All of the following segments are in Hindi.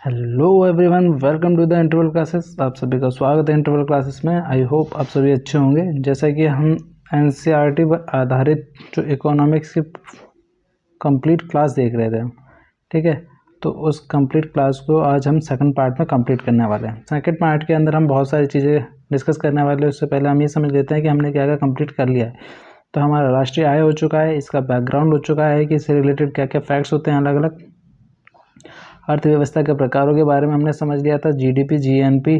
Hello everyone, welcome to the interval classes. आप सभी का स्वागत है इंटरवल क्लासेस में। आई होप आप सभी अच्छे होंगे। जैसा कि हम एनसीईआरटी पर आधारित जो इकोनॉमिक्स की कंप्लीट क्लास देख रहे थे, ठीक है, तो उस कंप्लीट क्लास को आज हम सेकंड पार्ट में कंप्लीट करने वाले हैं। सेकंड पार्ट के अंदर हम बहुत सारी चीज़ें डिस्कस करने वाले हैं। उससे पहले हम ये समझ लेते हैं कि हमने क्या क्या कंप्लीट कर लिया है। तो हमारा राष्ट्रीय आय हो चुका है, इसका बैकग्राउंड हो चुका है कि इससे रिलेटेड क्या क्या फैक्ट्स होते हैं अलग अलग। अर्थव्यवस्था के प्रकारों के बारे में हमने समझ लिया था, जीडीपी, जीएनपी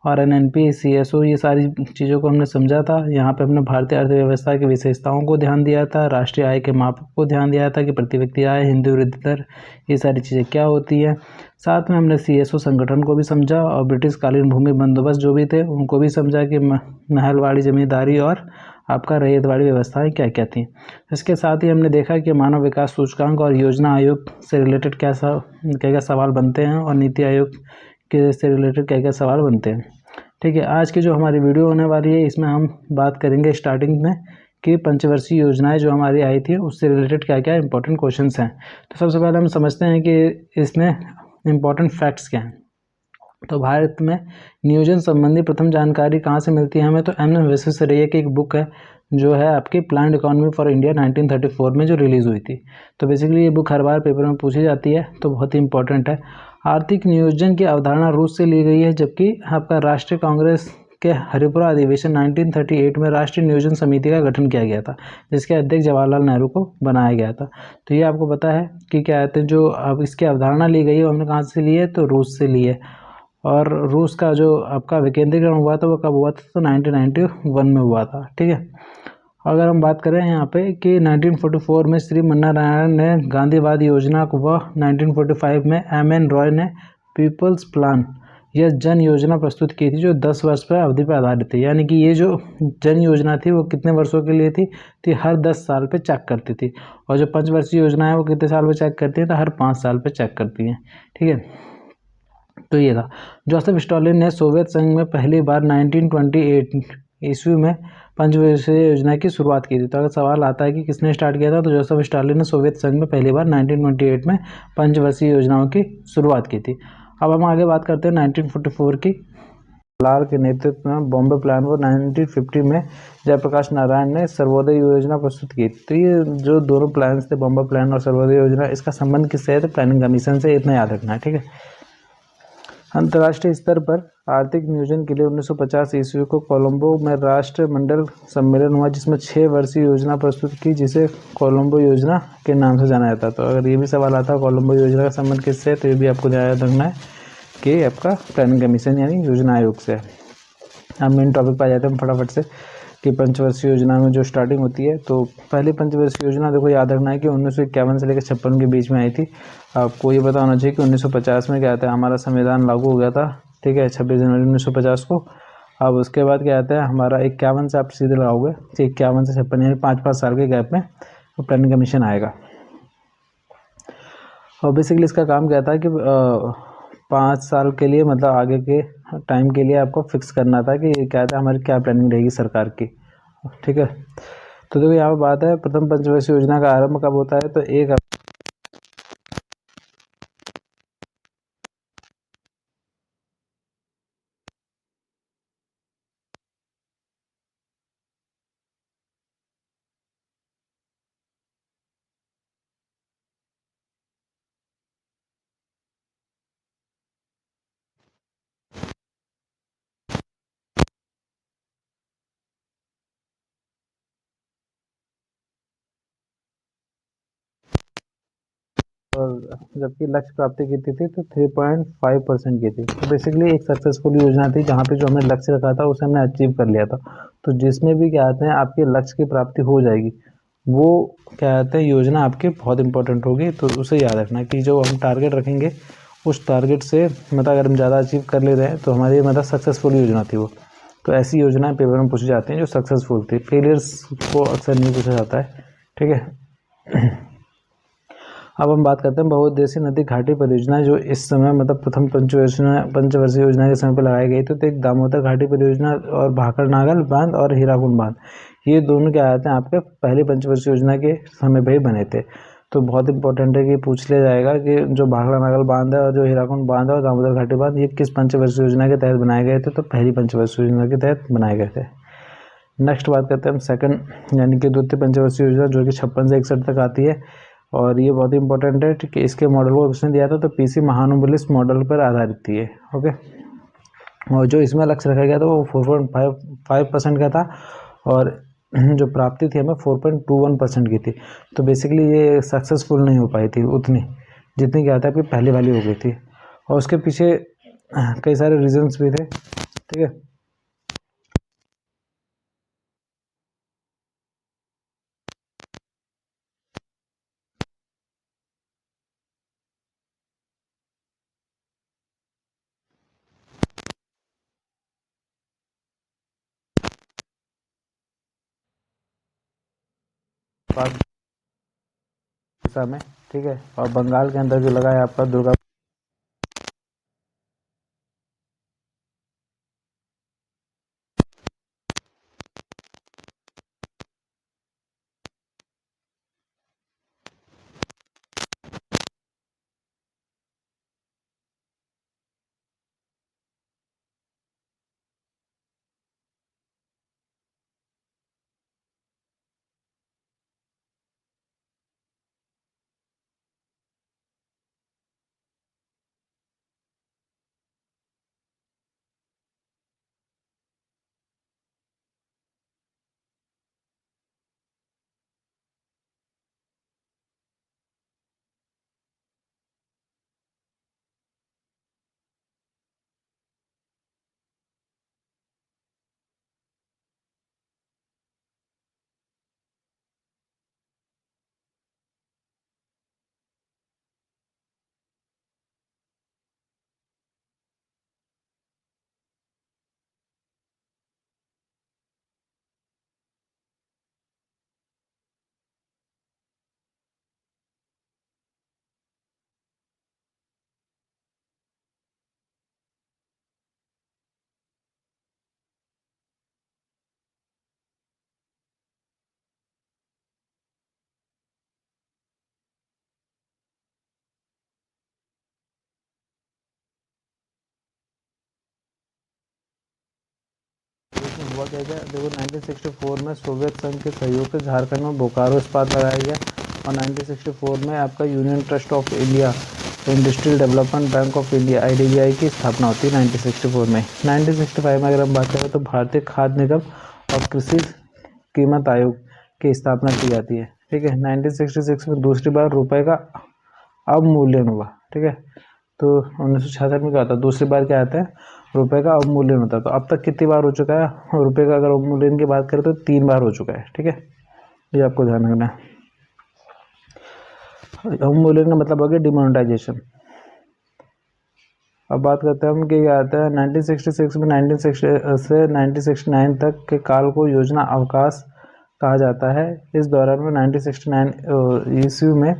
और एनएनपी, सीएसओ, ये सारी चीज़ों को हमने समझा था। यहाँ पे हमने भारतीय अर्थव्यवस्था की विशेषताओं को ध्यान दिया था, राष्ट्रीय आय के माप को ध्यान दिया था कि प्रति व्यक्ति आय, हिंदू वृद्धि दर, ये सारी चीज़ें क्या होती है। साथ में हमने सीएसओ संगठन को भी समझा और ब्रिटिश कालीन भूमि बंदोबस्त जो भी थे उनको भी समझा कि महलवाड़ी जमींदारी और आपका रैयतवाड़ी व्यवस्थाएं क्या क्या थी। इसके साथ ही हमने देखा कि मानव विकास सूचकांक और योजना आयोग से रिलेटेड क्या क्या सवाल बनते हैं और नीति आयोग के से रिलेटेड क्या क्या सवाल बनते हैं। ठीक है, आज की जो हमारी वीडियो होने वाली है इसमें हम बात करेंगे स्टार्टिंग में कि पंचवर्षीय योजनाएं जो हमारी आई थी उससे रिलेटेड क्या क्या इंपॉर्टेंट क्वेश्चंस हैं। तो सबसे पहले हम समझते हैं कि इसमें इंपॉर्टेंट फैक्ट्स क्या हैं। तो भारत में नियोजन संबंधी प्रथम जानकारी कहाँ से मिलती है हमें, तो एम विश्वेश्वरैया की एक बुक है जो है आपकी प्लान्ड इकोनॉमी फॉर इंडिया 1934 में जो रिलीज़ हुई थी। तो बेसिकली ये बुक हर बार पेपर में पूछी जाती है, तो बहुत ही इंपॉर्टेंट है। आर्थिक नियोजन की अवधारणा रूस से ली गई है, जबकि आपका राष्ट्रीय कांग्रेस के हरिपुरा अधिवेशन 1938 में राष्ट्रीय नियोजन समिति का गठन किया गया था, जिसके अध्यक्ष जवाहरलाल नेहरू को बनाया गया था। तो ये आपको पता है कि क्या कहते हैं, जो अब इसकी अवधारणा ली गई है हमने कहाँ से ली है, तो रूस से ली है। और रूस का जो आपका विकेंद्रीकरण हुआ था वो कब हुआ था, तो 1991 में हुआ था। ठीक है, अगर हम बात करें यहाँ पे कि 1944 में श्री मन्ना नारायण ने गांधीवाद योजना को, व 1945 में एम.एन. रॉय ने पीपल्स प्लान, यह जन योजना प्रस्तुत की थी जो 10 वर्ष पर अवधि पर आधारित थी। यानी कि ये जो जन योजना थी वो कितने वर्षों के लिए थी, तो हर 10 साल पे चेक करती थी। और जो पंचवर्षीय योजना है वो कितने साल पे चेक करती है, तो हर 5 साल पे चेक करती है। ठीक है, तो ये था। जोसेफ स्टालिन ने सोवियत संघ में पहली बार 1928 ईस्वी में पंचवर्षीय योजना की शुरुआत की थी। तो अगर सवाल आता है कि किसने स्टार्ट किया था, तो जोसेफ स्टालिन ने सोवियत संघ में पहली बार 1928 में पंचवर्षीय योजनाओं की शुरुआत की थी। अब हम आगे बात करते हैं 1944 की। लाल के नेतृत्व में बॉम्बे प्लान को 1950 में जयप्रकाश नारायण ने सर्वोदय योजना प्रस्तुत की। तो ये जो दोनों प्लान्स थे, बॉम्बे प्लान और सर्वोदय योजना, इसका संबंध किससे है, तो प्लानिंग कमीशन से। इतना याद रखना है। ठीक है, अंतर्राष्ट्रीय स्तर पर आर्थिक नियोजन के लिए 1950 ईस्वी को कोलंबो में राष्ट्रमंडल सम्मेलन हुआ, जिसमें 6 वर्षीय योजना प्रस्तुत की, जिसे कोलंबो योजना के नाम से जाना जाता है। तो अगर ये भी सवाल आता है कोलंबो योजना का संबंध किससे है, तो ये भी आपको याद रखना है कि आपका प्लानिंग कमीशन यानी योजना आयोग से है। हम मेन टॉपिक पर आ जाते हैं फटाफट से कि पंचवर्षीय योजना में जो स्टार्टिंग होती है। तो पहली पंचवर्षीय योजना देखो याद रखना है कि 1951 से लेकर 56 के बीच में आई थी। आपको ये पता होना चाहिए कि 1950 में क्या आता है, हमारा संविधान लागू हो गया था। ठीक है, 26 जनवरी 1950 को। अब उसके बाद क्या आता है, हमारा 51 से आप सीधे लगाओगे, 51 से 56 यानी 5-5 साल के गैप में तो प्लानिंग कमीशन आएगा। और बेसिकली इसका काम क्या था कि 5 साल के लिए, मतलब आगे के टाइम के लिए आपको फिक्स करना था कि क्या था, हमारी क्या प्लानिंग रहेगी सरकार की। ठीक है, तो देखो यहाँ पर बात है प्रथम पंचवर्षीय योजना का आरंभ कब होता है, तो 1 और जबकि लक्ष्य प्राप्ति कितनी थी, तो 3.5% की थी। तो बेसिकली एक सक्सेसफुल योजना थी जहाँ पे जो हमने लक्ष्य रखा था उसे हमने अचीव कर लिया था। तो जिसमें भी क्या कहते हैं आपके लक्ष्य की प्राप्ति हो जाएगी, वो क्या कहते हैं योजना आपकी बहुत इंपॉर्टेंट होगी। तो उसे याद रखना कि जो हम टारगेट रखेंगे उस टारगेट से मतलब अगर हम ज़्यादा अचीव कर ले रहे हैं तो हमारी मतलब सक्सेसफुल योजना थी वो। तो ऐसी योजनाएं पेपर में पूछी जाती हैं जो सक्सेसफुल थी। फेलियर्स को अक्सर नहीं पूछा जाता है। ठीक है, अब हम बात करते हैं बहुउद्देशीय नदी घाटी परियोजना, जो इस समय मतलब प्रथम पंचवर्षीय योजना के समय पर लगाई गई थी। तो एक दामोदर घाटी परियोजना और भाखड़ नागल बांध और हीराकुंड बांध, ये दोनों क्या आते हैं आपके पहले पंचवर्षीय योजना के समय पर ही बने थे। तो बहुत इंपॉर्टेंट है कि पूछ लिया जाएगा कि जो भाखड़ा नागल बांध है और जो हीराकुंड बांध है और दामोदर घाटी बांध ये किस पंचवर्षीय योजना के तहत बनाए गए थे, तो पहली पंचवर्षीय योजना के तहत बनाए गए थे। नेक्स्ट बात करते हैं हम सेकंड यानी कि द्वितीय पंचवर्षीय योजना, जो कि 56 से 61 तक आती है, और ये बहुत इंपॉर्टेंट है कि इसके मॉडल को किसने दिया था, तो पीसी महानुबलिस मॉडल पर आधारित थी ये। ओके, और जो इसमें लक्ष्य रखा गया था वो 4.55% का था, और जो प्राप्ति थी हमें 4.21% की थी। तो बेसिकली ये सक्सेसफुल नहीं हो पाई थी उतनी जितनी क्या था कि पहली वाली हो गई थी, और उसके पीछे कई सारे रीजंस भी थे। ठीक है, बात दिशा में। ठीक है, और बंगाल के अंदर जो लगा है आपका दुर्गा हुआ क्या देखो 1964 में सोवियत संघ के सहयोग से झारखंड में बोकारो इस्पात लगाया गया, और 1964 में आपका union trust of India industrial development bank of India IDBI की स्थापना होती है 1964 में। 1965 में अगर हम बात करें तो भारतीय खाद्य निगम और कृषि कीमत आयोग की स्थापना की जाती है। ठीक है, 1966 में दूसरी बार रुपए का अवमूल्यन हुआ। ठीक है, तो 1966 में क्या होता है, दूसरी बार क्या आता है, रुपए का अवमूल्यन होता है। तो अब तक कितनी बार हो चुका है रुपए का, अगर अवमूल्यन की बात करें तो 3 बार हो चुका है। ठीक है, ये आपको ध्यान रखना है। अवमूल्यन का मतलब हो गया डिमोनेटाइजेशन। अब बात करते हैं हम कि क्या आता है 1966 में 1960 से 1969 तक के काल को योजना अवकाश कहा जाता है। इस दौरान में 1969 ईस्वी में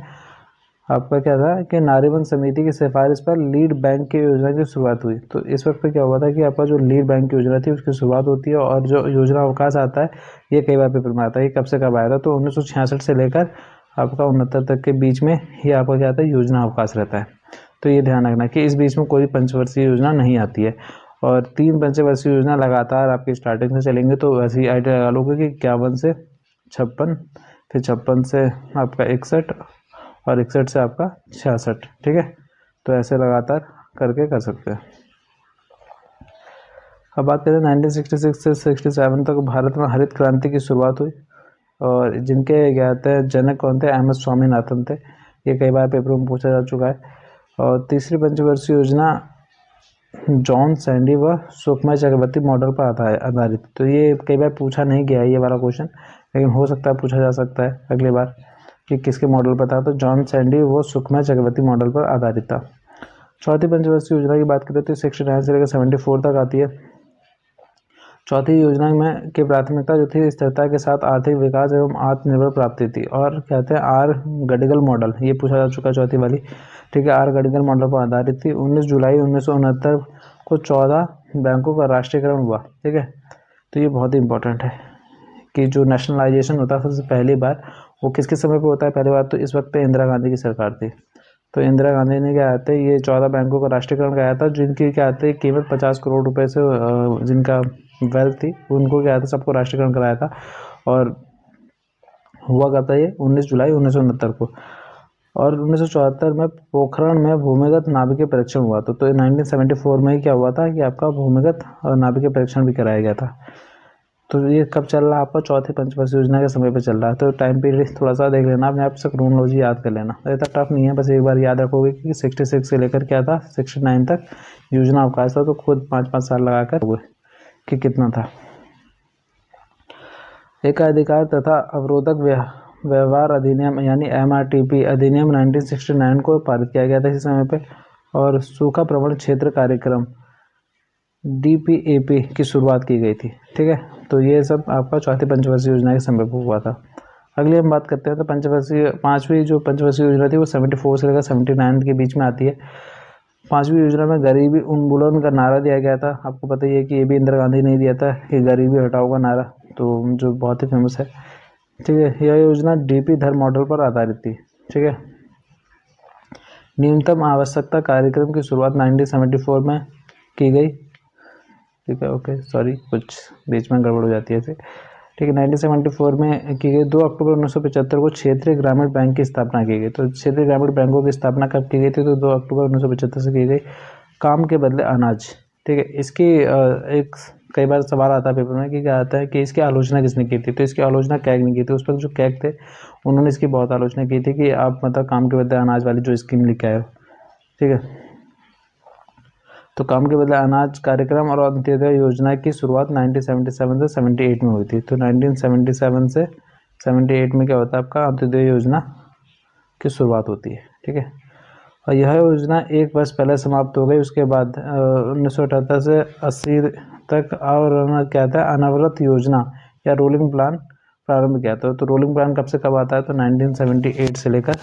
आपका क्या था कि नारीवन समिति की सिफारिश पर लीड बैंक की योजना की शुरुआत हुई। तो इस वक्त पे क्या हुआ था कि आपका जो लीड बैंक की योजना थी उसकी शुरुआत होती है, और जो योजना अवकाश आता है ये कई बार पेपर में आता है। ये कब से कब आया था, तो 1966 से लेकर आपका 69 तक के बीच में ये आपका क्या आता है, योजना अवकाश रहता है। तो ये ध्यान रखना कि इस बीच में कोई पंचवर्षीय योजना नहीं आती है, और 3 पंचवर्षीय योजना लगातार आपकी स्टार्टिंग से चलेंगे। तो वैसे ही आइडिया लगा लोगे कि 51 से 56, फिर 56 से आपका 61, और 61 से आपका 66। ठीक है, तो ऐसे लगातार करके कर सकते हैं। अब बात करें 1966 से 67 तक भारत में हरित क्रांति की शुरुआत हुई, और जिनके क्या कहते हैं जनक कौन थे, MS स्वामीनाथन थे। ये कई बार पेपरों में पूछा जा चुका है। और तीसरी पंचवर्षीय योजना जॉन सैंडी व सुखमय चक्रवर्ती मॉडल पर आधारित। तो ये कई बार पूछा नहीं गया है ये वाला क्वेश्चन, लेकिन हो सकता है पूछा जा सकता है अगली बार कि किसके मॉडल पर था। तो जॉन सैंडी वो सुखमय चक्रवर्ती मॉडल पर आधारित था। चौथी पंचवर्षीय योजना की बात करें तो 69 से लेकर 74 तक आती है। चौथी योजना में की प्राथमिकता जो थी स्थिरता के साथ आर्थिक विकास एवं आत्मनिर्भर प्राप्ति थी, और कहते हैं आर गडिगल मॉडल, ये पूछा जा चुका है चौथी वाली। ठीक है, आर गडिगल मॉडल पर आधारित थी। 19 जुलाई 1969 को 14 बैंकों का राष्ट्रीयकरण हुआ। ठीक है, तो ये बहुत ही इंपॉर्टेंट है कि जो नेशनलाइजेशन होता है सबसे पहली बार वो किसके समय पे होता है? पहली बात तो इस वक्त पे इंदिरा गांधी की सरकार थी। तो इंदिरा गांधी ने क्या आते ये 14 बैंकों का राष्ट्रीयकरण कराया था, जिनकी क्या आते हैं कीमत 50 करोड़ रुपए से जिनका वेल्थ थी उनको क्या आता सबको राष्ट्रीयकरण कराया था। और हुआ करता ये 19 जुलाई 1969 को। और 1974 में पोखरण में भूमिगत नाभिकीय परीक्षण हुआ था। तो 1974 में ही क्या हुआ था कि आपका भूमिगत नाभिकीय परीक्षण भी कराया गया था। तो ये कब चल रहा है आपका? चौथी पंचवर्षीय योजना के समय पे चल रहा है। तो टाइम पीरियड थोड़ा सा देख लेना, अपने आप से क्रोनोलॉजी याद कर लेना, इतना टफ नहीं है, बस एक बार याद रखोगे कि 66 से लेकर क्या था 69 तक योजना अवकाश था। तो खुद 5-5 साल लगाकर हुए कि कितना था। एकाधिकार तथा अवरोधक व्यवहार अधिनियम यानी MRTP अधिनियम 1969 को पारित किया गया था इसी समय पे। और सूखा प्रवण क्षेत्र कार्यक्रम DPAP की शुरुआत की गई थी। ठीक है, तो ये सब आपका चौथी पंचवर्षीय योजना के समय पर हुआ था। अगली हम बात करते हैं तो पांचवी जो पंचवर्षीय योजना थी वो 74 से लेकर 79 के बीच में आती है। पांचवी योजना में गरीबी उन्मूलन का नारा दिया गया था। आपको पता ही है कि ये भी इंदिरा गांधी ने दिया था कि गरीबी हटाओ का नारा, तो जो बहुत ही फेमस है। ठीक है, यह योजना DP धर मॉडल पर आधारित थी। ठीक है, न्यूनतम आवश्यकता कार्यक्रम की शुरुआत 1974 में की गई। ठीक है, ओके सॉरी कुछ बीच में गड़बड़ हो जाती है ऐसे। ठीक है, 1974 में की गई। 2 अक्टूबर 1975 को क्षेत्रीय ग्रामीण बैंक की स्थापना की गई। तो क्षेत्रीय ग्रामीण बैंकों की स्थापना कब की गई थी? तो 2 अक्टूबर 1975 से की गई। काम के बदले अनाज। ठीक है, इसकी एक कई बार सवाल आता है पेपर में कि क्या आता है कि इसकी आलोचना किसने की थी? तो इसकी आलोचना कैग ने की थी। उस पर जो कैग थे उन्होंने इसकी बहुत आलोचना की थी कि आप मतलब काम के बदले अनाज वाली जो स्कीम लेके आए हो। ठीक है, तो काम के बदले अनाज कार्यक्रम और अंत्योदय योजना की शुरुआत 1977 से 78 में हुई थी। तो 1977 से 78 में क्या होता है आपका अंत्योदय योजना की शुरुआत होती है। ठीक है, और यह योजना 1 वर्ष पहले समाप्त हो गई। उसके बाद 1978 से 80 तक और क्या था अनवरत योजना या रोलिंग प्लान प्रारंभ किया था। तो रोलिंग प्लान कब से कब आता है? तो 1978 से लेकर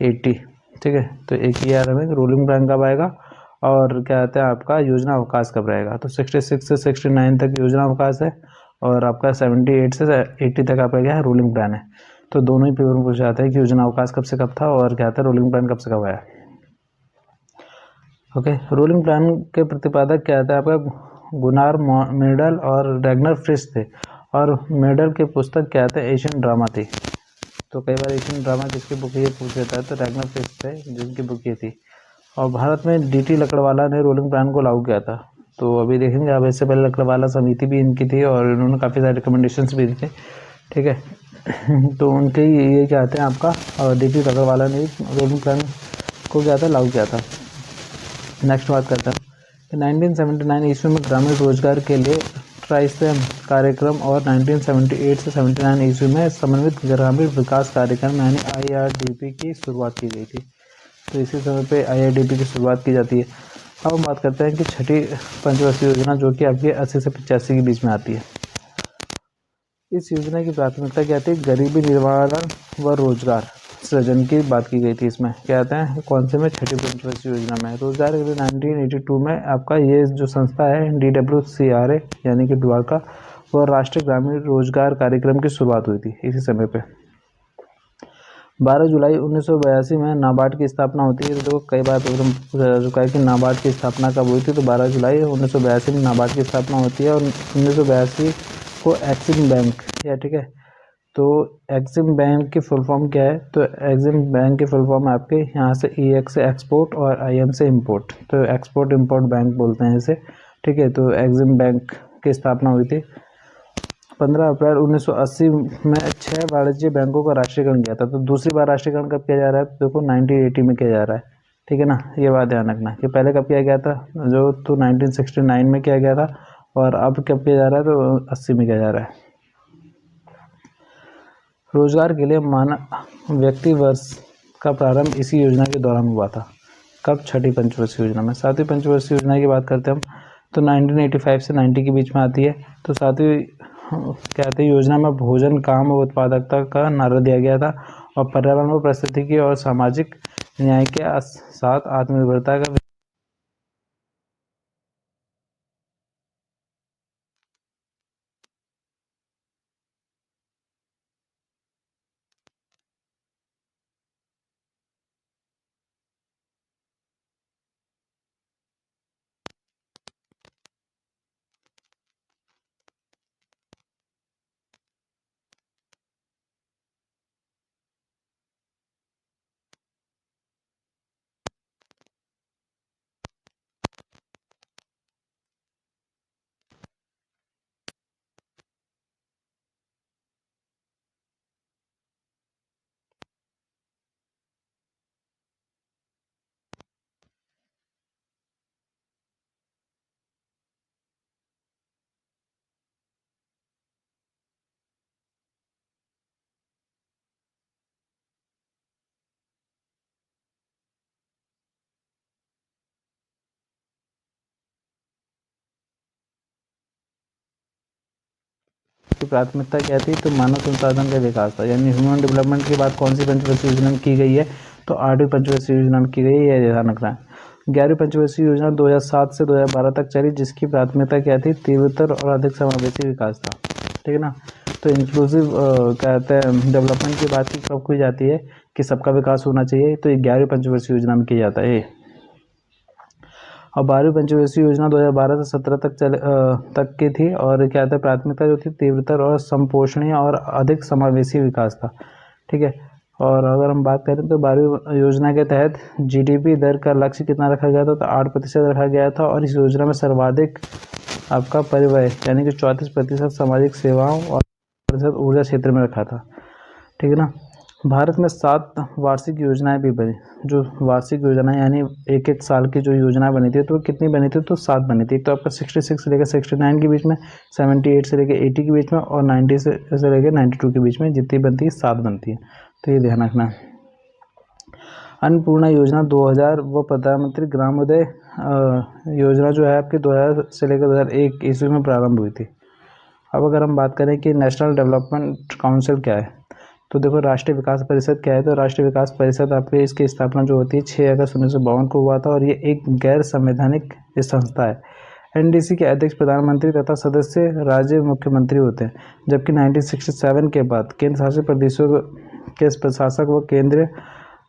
80। ठीक है, तो एक ईयर में रोलिंग प्लान कब आएगा और क्या कहते हैं आपका योजना अवकाश कब रहेगा? तो 66 से 69 तक योजना अवकाश है और आपका 78 से 80 तक आपका क्या है रोलिंग प्लान है। तो दोनों ही पेपर में पूछा जाता है कि योजना अवकाश कब से कब था और क्या था रोलिंग प्लान कब से कब आया। ओके, रोलिंग प्लान के प्रतिपादक क्या था आपका गुनार मेडल और रैग्नर फ्रिश थे। और मेडल की पुस्तक क्या थे एशियन ड्रामा थी। तो कई बार एशियन ड्रामा किसकी बुक ये पूछ लेता है, तो रैग्नर फ्रिश थे जिनकी बुक ये थी। और भारत में DT लकड़वाला ने रोलिंग प्लान को लागू किया था। तो अभी देखेंगे आप, इससे पहले लकड़वाला समिति भी इनकी थी और इन्होंने काफ़ी सारे रिकमेंडेशंस भी दिए थे। ठीक है, तो उनके ये क्या थे आपका DT लकड़वाला ने रोलिंग प्लान को क्या था लागू किया था। नेक्स्ट बात करते हैं 1979 ईस्वी में ग्रामीण रोजगार के लिए ट्राइसेम कार्यक्रम और 1978 से 79 ईस्वी में समन्वित ग्रामीण विकास कार्यक्रम यानी IRDP की शुरुआत की गई थी। तो इसी समय पे IRDP की शुरुआत की जाती है। अब हम बात करते हैं कि छठी पंचवर्षीय योजना जो कि आपकी 80 से 85 के बीच में आती है। इस योजना की प्राथमिकता क्या थी? गरीबी निवारण व रोजगार सृजन की बात की गई थी। इसमें क्या आता है कौन से में छठी पंचवर्षीय योजना में रोजगार के लिए 1982 में आपका ये जो संस्था है DWCRA यानी कि द्वारका व राष्ट्रीय ग्रामीण रोजगार कार्यक्रम की शुरुआत हुई थी इसी समय पे। 12 जुलाई 1982 में नाबार्ड की स्थापना होती है। तो कई बार पूछा जा चुका है कि नाबार्ड की स्थापना कब हुई थी? तो 12 जुलाई 1982 में नाबार्ड की स्थापना होती है और 1982 को एक्सिम बैंक या ठीक है, तो एक्सिम बैंक की फुल फॉर्म क्या है? तो एक्सिम बैंक की फुल फॉर्म आपके यहाँ से EX से एक्सपोर्ट और IM से इंपोर्ट, तो एक्सपोर्ट इंपोर्ट बैंक बोलते हैं इसे। ठीक है, तो एक्सिम बैंक की स्थापना हुई थी। 15 अप्रैल 1980 में 6 वाणिज्य बैंकों का राष्ट्रीयकरण किया था। तो दूसरी बार राष्ट्रीयकरण कब किया जा रहा है? तो देखो 1980 में किया जा रहा है। ठीक है ना, ये बात ध्यान रखना कि पहले कब किया गया था जो तो 1969 में किया गया था और अब कब किया जा रहा है? तो 80 में किया जा रहा है। रोजगार के लिए मानव व्यक्ति वर्ष का प्रारंभ इसी योजना के दौरान हुआ था। कब? छठी पंचवर्षीय योजना में। सातवीं पंचवर्षीय योजना की बात करते हैं हम तो 1985 से 90 के बीच में आती है। तो सातवीं क्या आती है योजना में भोजन काम और उत्पादकता का नारा दिया गया था और पर्यावरण और पारिस्थितिकी और सामाजिक न्याय के साथ आत्मनिर्भरता का जिसकी प्राथमिकता क्या थी, तो मानव संसाधन का विकास था। यानी ह्यूमन डेवलपमेंट की बात कौन सी पंचवर्षीय योजना में की गई है, तो 8वीं पंचवर्षीय योजना में की गई है, यह ध्यान रखना है। 11वीं पंचवर्षीय योजना 2007 से 2012 तक चली, जिसकी प्राथमिकता क्या थी, तीव्रतर और अधिक समावेशी विकास था। ठीक है ना। तो इंक्लूसिव कहते हैं डेवलपमेंट की बात की कब की जाती है कि सबका विकास होना चाहिए, तो 11वीं पंचवर्षीय योजना में किया जाता है। और 12वीं पंचवर्षीय योजना 2012 से 17 तक की थी, और क्या था, प्राथमिकता जो थी तीव्रतर और संपोषणीय और अधिक समावेशी विकास था। ठीक है। और अगर हम बात करें तो 12वीं योजना के तहत जीडीपी दर का लक्ष्य कितना रखा गया था, तो 8% रखा गया था। और इस योजना में सर्वाधिक आपका परिव्यय यानी कि 34% सामाजिक सेवाओं और प्रतिशत ऊर्जा क्षेत्र में रखा था। ठीक है ना। भारत में 7 वार्षिक योजनाएं भी बनी। जो वार्षिक योजना यानी एक एक साल की जो योजना बनी थी, तो कितनी बनी थी, तो 7 बनी थी। तो आपका 66 से लेकर 69 के बीच में, 78 से लेकर 80 के बीच में, और 90 से लेकर 92 के बीच में जितनी बनती है 7 बनती है। तो ये ध्यान रखना। अन्नपूर्णा योजना 2000 वो प्रधानमंत्री ग्रामोदय योजना जो है आपकी 2000 से लेकर 2001 ईस्वी में प्रारंभ हुई थी। अब अगर हम बात करें कि नेशनल डेवलपमेंट काउंसिल क्या है, तो देखो राष्ट्रीय विकास परिषद क्या है, तो राष्ट्रीय विकास परिषद आपके इसकी स्थापना जो होती है 6 अगस्त 1952 को हुआ था, और ये एक गैर संवैधानिक संस्था है। एनडीसी के अध्यक्ष प्रधानमंत्री तथा सदस्य राज्य मुख्यमंत्री होते हैं, जबकि 1967 के बाद केंद्र शासित प्रदेशों के प्रशासक व केंद्रीय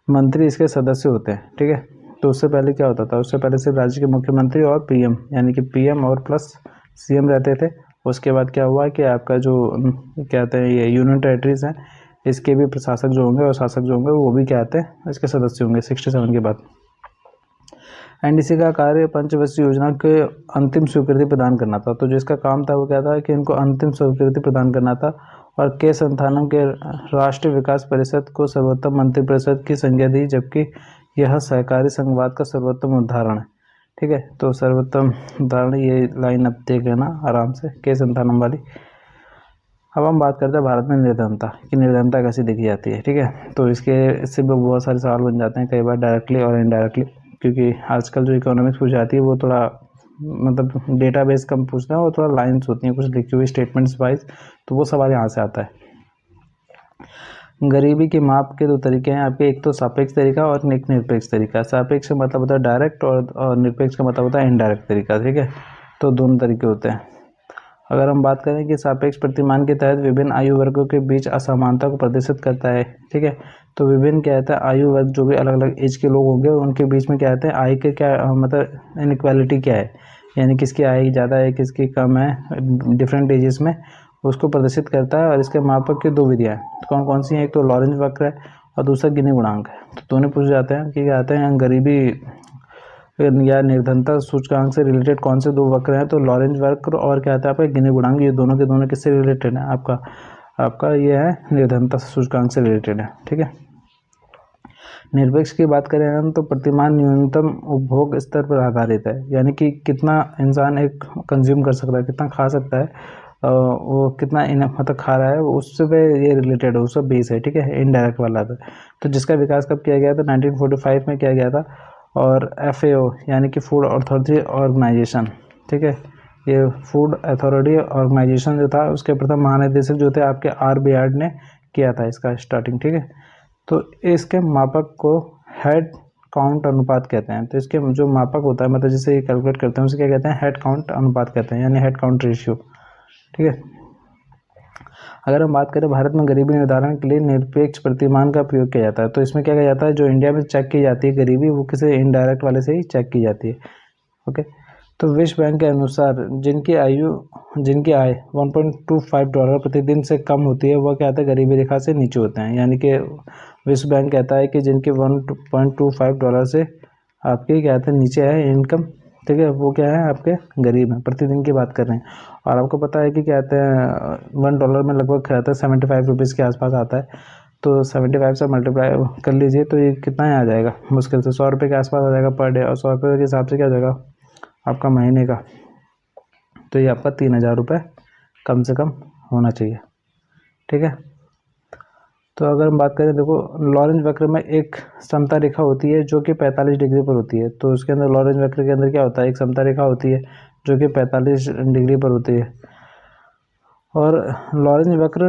मंत्री इसके सदस्य होते हैं। ठीक है। तो उससे पहले क्या होता था, उससे पहले सिर्फ राज्य के मुख्यमंत्री और पीएम यानी कि पीएम और प्लस सीएम रहते थे। उसके बाद क्या हुआ कि आपका जो क्या कहते हैं ये यूनियन टेरिटरीज हैं, इसके भी प्रशासक जो होंगे और शासक जो होंगे वो भी क्या कहते हैं इसके सदस्य होंगे 67 के बाद। एनडीसी का कार्य पंचवर्षीय योजना के अंतिम स्वीकृति प्रदान करना था। तो जिसका काम था वो क्या था कि इनको अंतिम स्वीकृति प्रदान करना था, और के संस्थानों के राष्ट्रीय विकास परिषद को सर्वोत्तम मंत्रिपरिषद की संज्ञा दी, जबकि यह सहकारी संघवाद का सर्वोत्तम उदाहरण है। ठीक है। तो सर्वोत्तम उदाहरण ये लाइन अब देख लेना आराम से, के संतानम वाली। अब हम बात करते हैं भारत में निर्धनता कि निर्धनता कैसी देखी जाती है। ठीक है। तो इससे बहुत सारे सवाल बन जाते हैं कई बार डायरेक्टली और इनडायरेक्टली, क्योंकि आजकल जो इकोनॉमिक्स पूछ जाती है वो थोड़ा मतलब डेटाबेस कम पूछना है, और थोड़ा लाइन्स होती हैं कुछ लिखी हुई स्टेटमेंट्स वाइज, तो वो सवाल यहाँ से आता है। गरीबी के माप के 2 तरीके हैं आपके, एक तो सापेक्ष तरीका और एक निरपेक्ष तरीका। सापेक्ष का मतलब होता है डायरेक्ट, और निरपेक्ष का मतलब होता है इनडायरेक्ट तरीका। ठीक है। तो दोनों तरीके होते हैं। अगर हम बात करें कि सापेक्ष प्रतिमान के तहत विभिन्न आयु वर्गों के बीच असमानता को प्रदर्शित करता है। ठीक है। तो विभिन्न क्या कहता है आयु वर्ग जो भी अलग अलग एज के लोग होंगे उनके बीच में क्या कहते हैं आय के क्या मतलब इनइक्वालिटी क्या है, यानी किसकी आय ज़्यादा है किसकी कम है डिफरेंट एजेस में, उसको प्रदर्शित करता है। और इसके मापक की 2 विधियाँ हैं। तो कौन कौन सी हैं, एक तो लॉरेंज वक्र है और दूसरा गिनी गुणांक है। तो दोनों पूछ जाते हैं कि कहते हैं गरीबी या निर्धनता सूचकांक से रिलेटेड कौन से 2 वक्र हैं, तो लॉरेंज वक्र और क्या आता है आपका गिनी गुणांक, ये दोनों के दोनों किससे रिलेटेड है, आपका ये है निर्धनता सूचकांक से रिलेटेड है। ठीक है। निरपेक्ष की बात करें हम तो प्रतिमान न्यूनतम उपभोग स्तर पर आधारित है, यानी कि कितना इंसान एक कंज्यूम कर सकता है, कितना खा सकता है, वो कितना मतलब खा रहा है उससे पे ये रिलेटेड है, उसका बेस है। ठीक है। इनडायरेक्ट वाला था। तो जिसका विकास कब किया गया था, 1945 में किया गया था। और FAO यानी कि फूड अथॉरिटी ऑर्गेनाइजेशन, ठीक है, ये फूड अथॉरिटी ऑर्गेनाइजेशन जो था उसके प्रथम महानिदेशक जो थे आपके R बेयर्ड ने किया था इसका स्टार्टिंग। ठीक है। तो इसके मापक को हेड काउंट अनुपात कहते हैं। तो इसके जो मापक होता है मतलब जिसे कैलकुलेट करते हैं उसे क्या कहते हैं, हेड काउंट अनुपात कहते हैं, यानी हेड काउंट रेशियो। ठीक है। अगर हम बात करें भारत में गरीबी निर्धारण के लिए निरपेक्ष प्रतिमान का प्रयोग किया जाता है, तो इसमें क्या किया जाता है, जो इंडिया में चेक की जाती है गरीबी वो किसी इनडायरेक्ट वाले से ही चेक की जाती है। ओके। तो विश्व बैंक के अनुसार जिनकी आय $1.25 प्रतिदिन से कम होती है वह क्या होता है गरीबी रेखा से नीचे होते हैं, यानी कि विश्व बैंक कहता है कि जिनके $1.25 से आपके क्या कहते हैं नीचे है इनकम, ठीक है, वो क्या है आपके गरीब हैं, प्रतिदिन की बात कर रहे हैं। और आपको पता है कि क्या कहते हैं $1 में लगभग क्या आता है 75 रुपीज़ के आसपास आता है। तो 75 से मल्टीप्लाई कर लीजिए तो ये कितना ही आ जाएगा, मुश्किल से 100 रुपये के आसपास आ जाएगा पर डे। और 100 रुपये के हिसाब से क्या हो जाएगा आपका महीने का, तो ये आपका 3000 रुपये कम से कम होना चाहिए। ठीक है। तो अगर हम बात करें देखो लॉरेंज वक्र में एक समता रेखा होती है जो कि 45 डिग्री पर होती है। तो उसके अंदर लॉरेंज वक्र के अंदर क्या होता है, एक समता रेखा होती है जो कि 45 डिग्री पर होती है। और लॉरेंज वक्र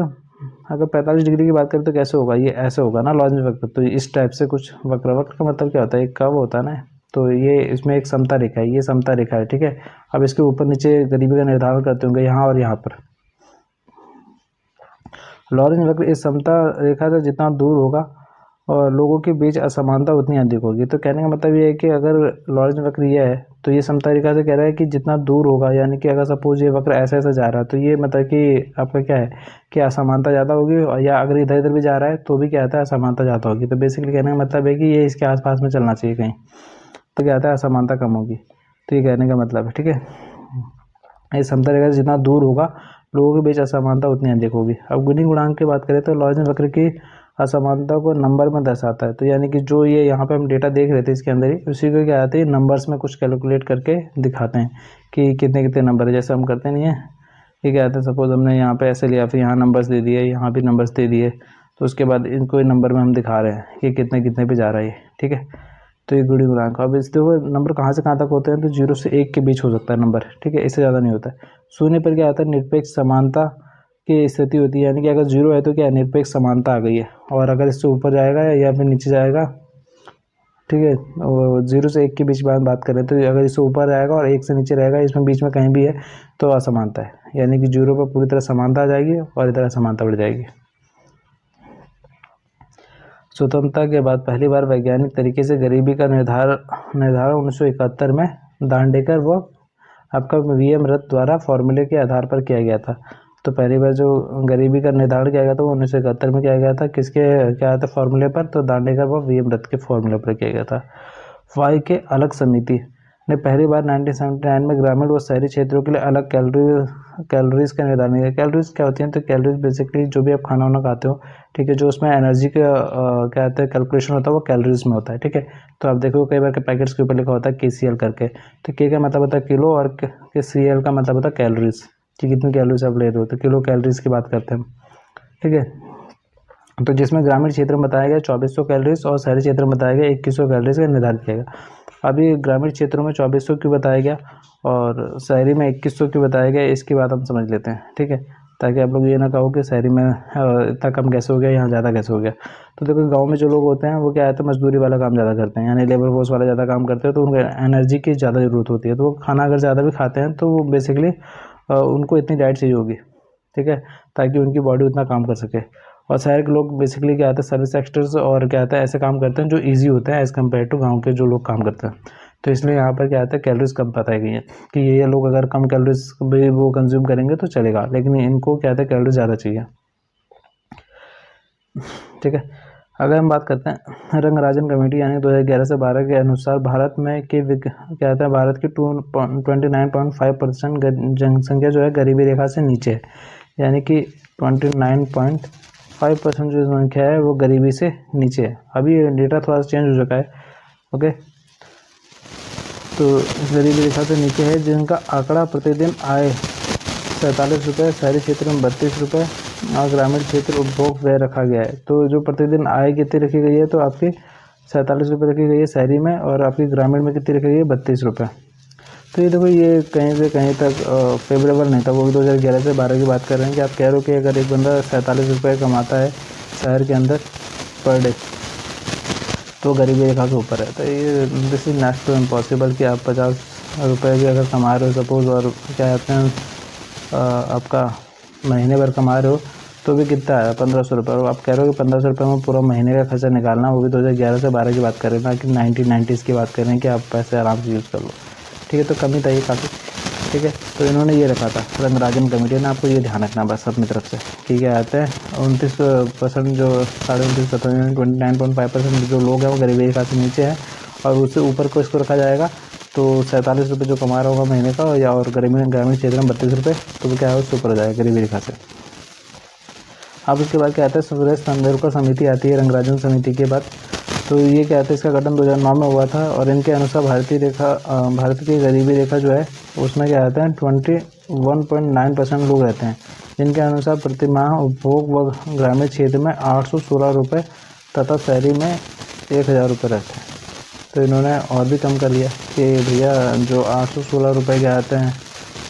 अगर 45 डिग्री की बात करें तो कैसे होगा, ये ऐसे होगा ना लॉरेंज वक्र, तो इस टाइप से कुछ वक्र। वक्र का मतलब क्या होता है, एक कर्व होता है ना, तो ये इसमें एक समता रेखा है, ये समता रेखा है, ठीक है। अब इसके ऊपर नीचे गरीबी का निर्धारण करते होंगे यहाँ और यहाँ पर। लॉरेंज वक्र इस समता रेखा से जितना दूर होगा और लोगों के बीच असमानता उतनी अधिक होगी। तो कहने का मतलब ये है कि अगर लॉरेंज वक्र ये है तो ये समता रेखा से कह रहा है कि जितना दूर होगा, यानी कि अगर सपोज ये वक्र ऐसे ऐसे जा रहा है तो ये मतलब कि आपका क्या है कि असमानता ज़्यादा होगी, और या अगर इधर इधर भी जा रहा है तो भी क्या आता है, असमानता ज़्यादा होगी। तो बेसिकली कहने का मतलब है कि ये इसके आसपास में चलना चाहिए कहीं, तो क्या आता है, असमानता कम होगी। तो ये कहने का मतलब है, ठीक है। इस समता रेखा से जितना दूर होगा लोगों के बीच असमानता उतनी अधिक होगी। अब गुणी गुणांक की बात करें तो लॉरेंज वक्र की असमानता को नंबर में दर्शाता है। तो यानी कि जो ये यहाँ पे हम डेटा देख रहे थे इसके अंदर ही, उसी को क्या आते हैं, नंबर्स में कुछ कैलकुलेट करके दिखाते हैं कि कितने कितने नंबर है। जैसे हम करते नहीं है, ये क्या आते हैं, सपोज हमने यहाँ पे ऐसे लिया, फिर यहाँ नंबर्स दे दिए, यहाँ भी नंबर्स दे दिए, तो उसके बाद इनको नंबर में हम दिखा रहे हैं कि कितने कितने पे जा रहा है ये, ठीक है। तो ये गुणी गुणांक। अब इस देखो नंबर कहाँ से कहाँ तक होते हैं, तो 0 से 1 के बीच हो सकता है नंबर, ठीक है, इससे ज़्यादा नहीं होता है। शून्य पर क्या आता है, निरपेक्ष समानता की स्थिति होती है, यानी कि अगर 0 है तो क्या निरपेक्ष समानता आ गई है, और अगर इससे ऊपर जाएगा या फिर नीचे जाएगा, ठीक है, 0 से 1 के बीच बात करें तो अगर इससे ऊपर जाएगा और 1 से नीचे रहेगा, इसमें बीच में कहीं भी है तो असमानता है, यानी कि 0 पर पूरी तरह समानता आ जाएगी और इधर असमानता बढ़ जाएगी। स्वतंत्रता के बाद पहली बार वैज्ञानिक तरीके से गरीबी का निर्धारण 1971 में दांडेकर व आपका वीएम रथ द्वारा फॉर्मूले के आधार पर किया गया था। तो पहली बार जो गरीबी का निर्धारण किया गया था वो 1971 में किया गया था, किसके क्या था फॉर्मूले पर, तो दांडेकर व वीएम रथ के फॉर्मूले पर किया गया था। वाई के अलग समिति ने पहली बार 1979 में ग्रामीण व शहरी क्षेत्रों के लिए अलग कैलोरीज का निर्धारण किया। कैलोरीज क्या होती हैं, तो कैलोरीज बेसिकली जो भी आप खाना वाना खाते हो, ठीक है, जो उसमें एनर्जी का क्या होता है कैलकुलेशन होता है वो कैलोरीज में होता है, ठीक है। तो आप देखो कई बार के पैकेट्स के ऊपर लिखा होता है KCL करके, तो के का मतलब होता है किलो और CL का मतलब होता है कैलोरीज, कि कितनी कैलोरीज आप ले रहे हो, तो किलो कैलोरीज की बात करते हैं हम, ठीक है। तो जिसमें ग्रामीण क्षेत्र में बताया गया 2400 कैलोरीज और शहरी क्षेत्र में बताया गया 2100 कैलोरीज का निर्धारित किया गया। अभी ग्रामीण क्षेत्रों में 2400 क्यों बताया गया और शहरी में 2100 क्यों बताया गया, इसकी बात हम समझ लेते हैं, ठीक है, ताकि आप लोग ये ना कहो कि शहरी में इतना कम कैसे हो गया, यहाँ ज़्यादा कैसे हो गया। तो देखो गाँव में जो लोग होते हैं वो क्या है, तो मजदूरी वाला काम ज़्यादा करते हैं, यानी लेबर फोर्स वाला ज़्यादा काम करते हैं, तो उनको एनर्जी की ज़्यादा ज़रूरत होती है, तो वो खाना अगर ज़्यादा भी खाते हैं तो वो बेसिकली उनको इतनी डाइट चाहिए होगी, ठीक है, ताकि उनकी बॉडी उतना काम कर सके। और शहर के लोग बेसिकली क्या होता है, सर्विस सेक्टर्स और क्या होता है ऐसे काम करते हैं जो इजी होते हैं एज़ कम्पेयर टू गांव के जो लोग काम करते हैं। तो इसलिए यहाँ पर क्या होता है कैलोरीज कम बताई गई है कि ये लोग अगर कम कैलोरीज भी वो कंज्यूम करेंगे तो चलेगा, लेकिन इनको क्या होता है कैलोरीज ज़्यादा चाहिए, ठीक है। अगर हम बात करते हैं रंगराजन कमेटी यानी 2011 से 12 के अनुसार भारत में क्या होता है, भारत की 29.5% जनसंख्या जो है गरीबी रेखा से नीचे है, यानी कि 29.5% जो संख्या है वो गरीबी से नीचे है। अभी ये डेटा थोड़ा सा चेंज हो चुका है, ओके। तो गरीबी रेखा से नीचे है जिनका आंकड़ा प्रतिदिन आय 47 रुपये, शहरी क्षेत्र में 32 रुपये और ग्रामीण क्षेत्र उपभोग व्यय रखा गया है। तो जो प्रतिदिन आय कितनी रखी गई है, तो आपकी 47 रुपये रखी गई है शहरी में, और आपकी ग्रामीण में कितनी रखी गई है, 32 रुपये। तो ये देखो ये कहीं से कहीं तक फेवरेबल नहीं था, वो भी 2011 से 12 की बात कर रहे हैं कि आप कह रहे हो कि अगर एक बंदा 47 रुपये कमाता है शहर के अंदर पर डे तो गरीबी रेखा के ऊपर है। तो ये this is next to impossible कि आप 50 रुपये भी अगर कमा रहे हो सपोज, और क्या कहते हैं आपका महीने भर कमा रहे हो तो भी कितना है 1500 रुपये, और आप कह रहे हो कि 1500 रुपये में पूरा महीने का खर्चा निकालना, वो भी 2011 से 12 की बात कर रहे हैं ना कि 1990s की बात कर रहे हैं कि आप पैसे आराम से यूज़ कर लो, ठीक है। तो कमी था ये काफ़ी, ठीक है। तो इन्होंने ये रखा था रंगराजन कमेटी ने, आपको ये ध्यान रखना बस अपनी तरफ से, ठीक है। आते हैं 29% जो 29.5% 29.5% जो लोग हैं वो गरीबी रेखा से नीचे हैं, और उससे ऊपर को इसको रखा जाएगा तो 47 रुपये जो कमा रहा होगा महीने का, या और ग्रामीण क्षेत्र में 32 रुपये, तो वो क्या है उससे ऊपर हो जाएगा गरीबी रेखा से। अब उसके बाद क्या आता है सुरेश तेंदुलकर समिति आती है रंगराजन समिति के बाद। तो ये क्या आता है, इसका गठन 2009 में हुआ था, और इनके अनुसार भारत की गरीबी रेखा जो है उसमें क्या आता है 21.9% लोग रहते हैं, जिनके अनुसार प्रतिमाह उपभोग व ग्रामीण क्षेत्र में 816 रुपये तथा शहरी में 1000 रुपये रहते हैं। तो इन्होंने और भी कम कर लिया कि भैया जो 816 रुपये के आते हैं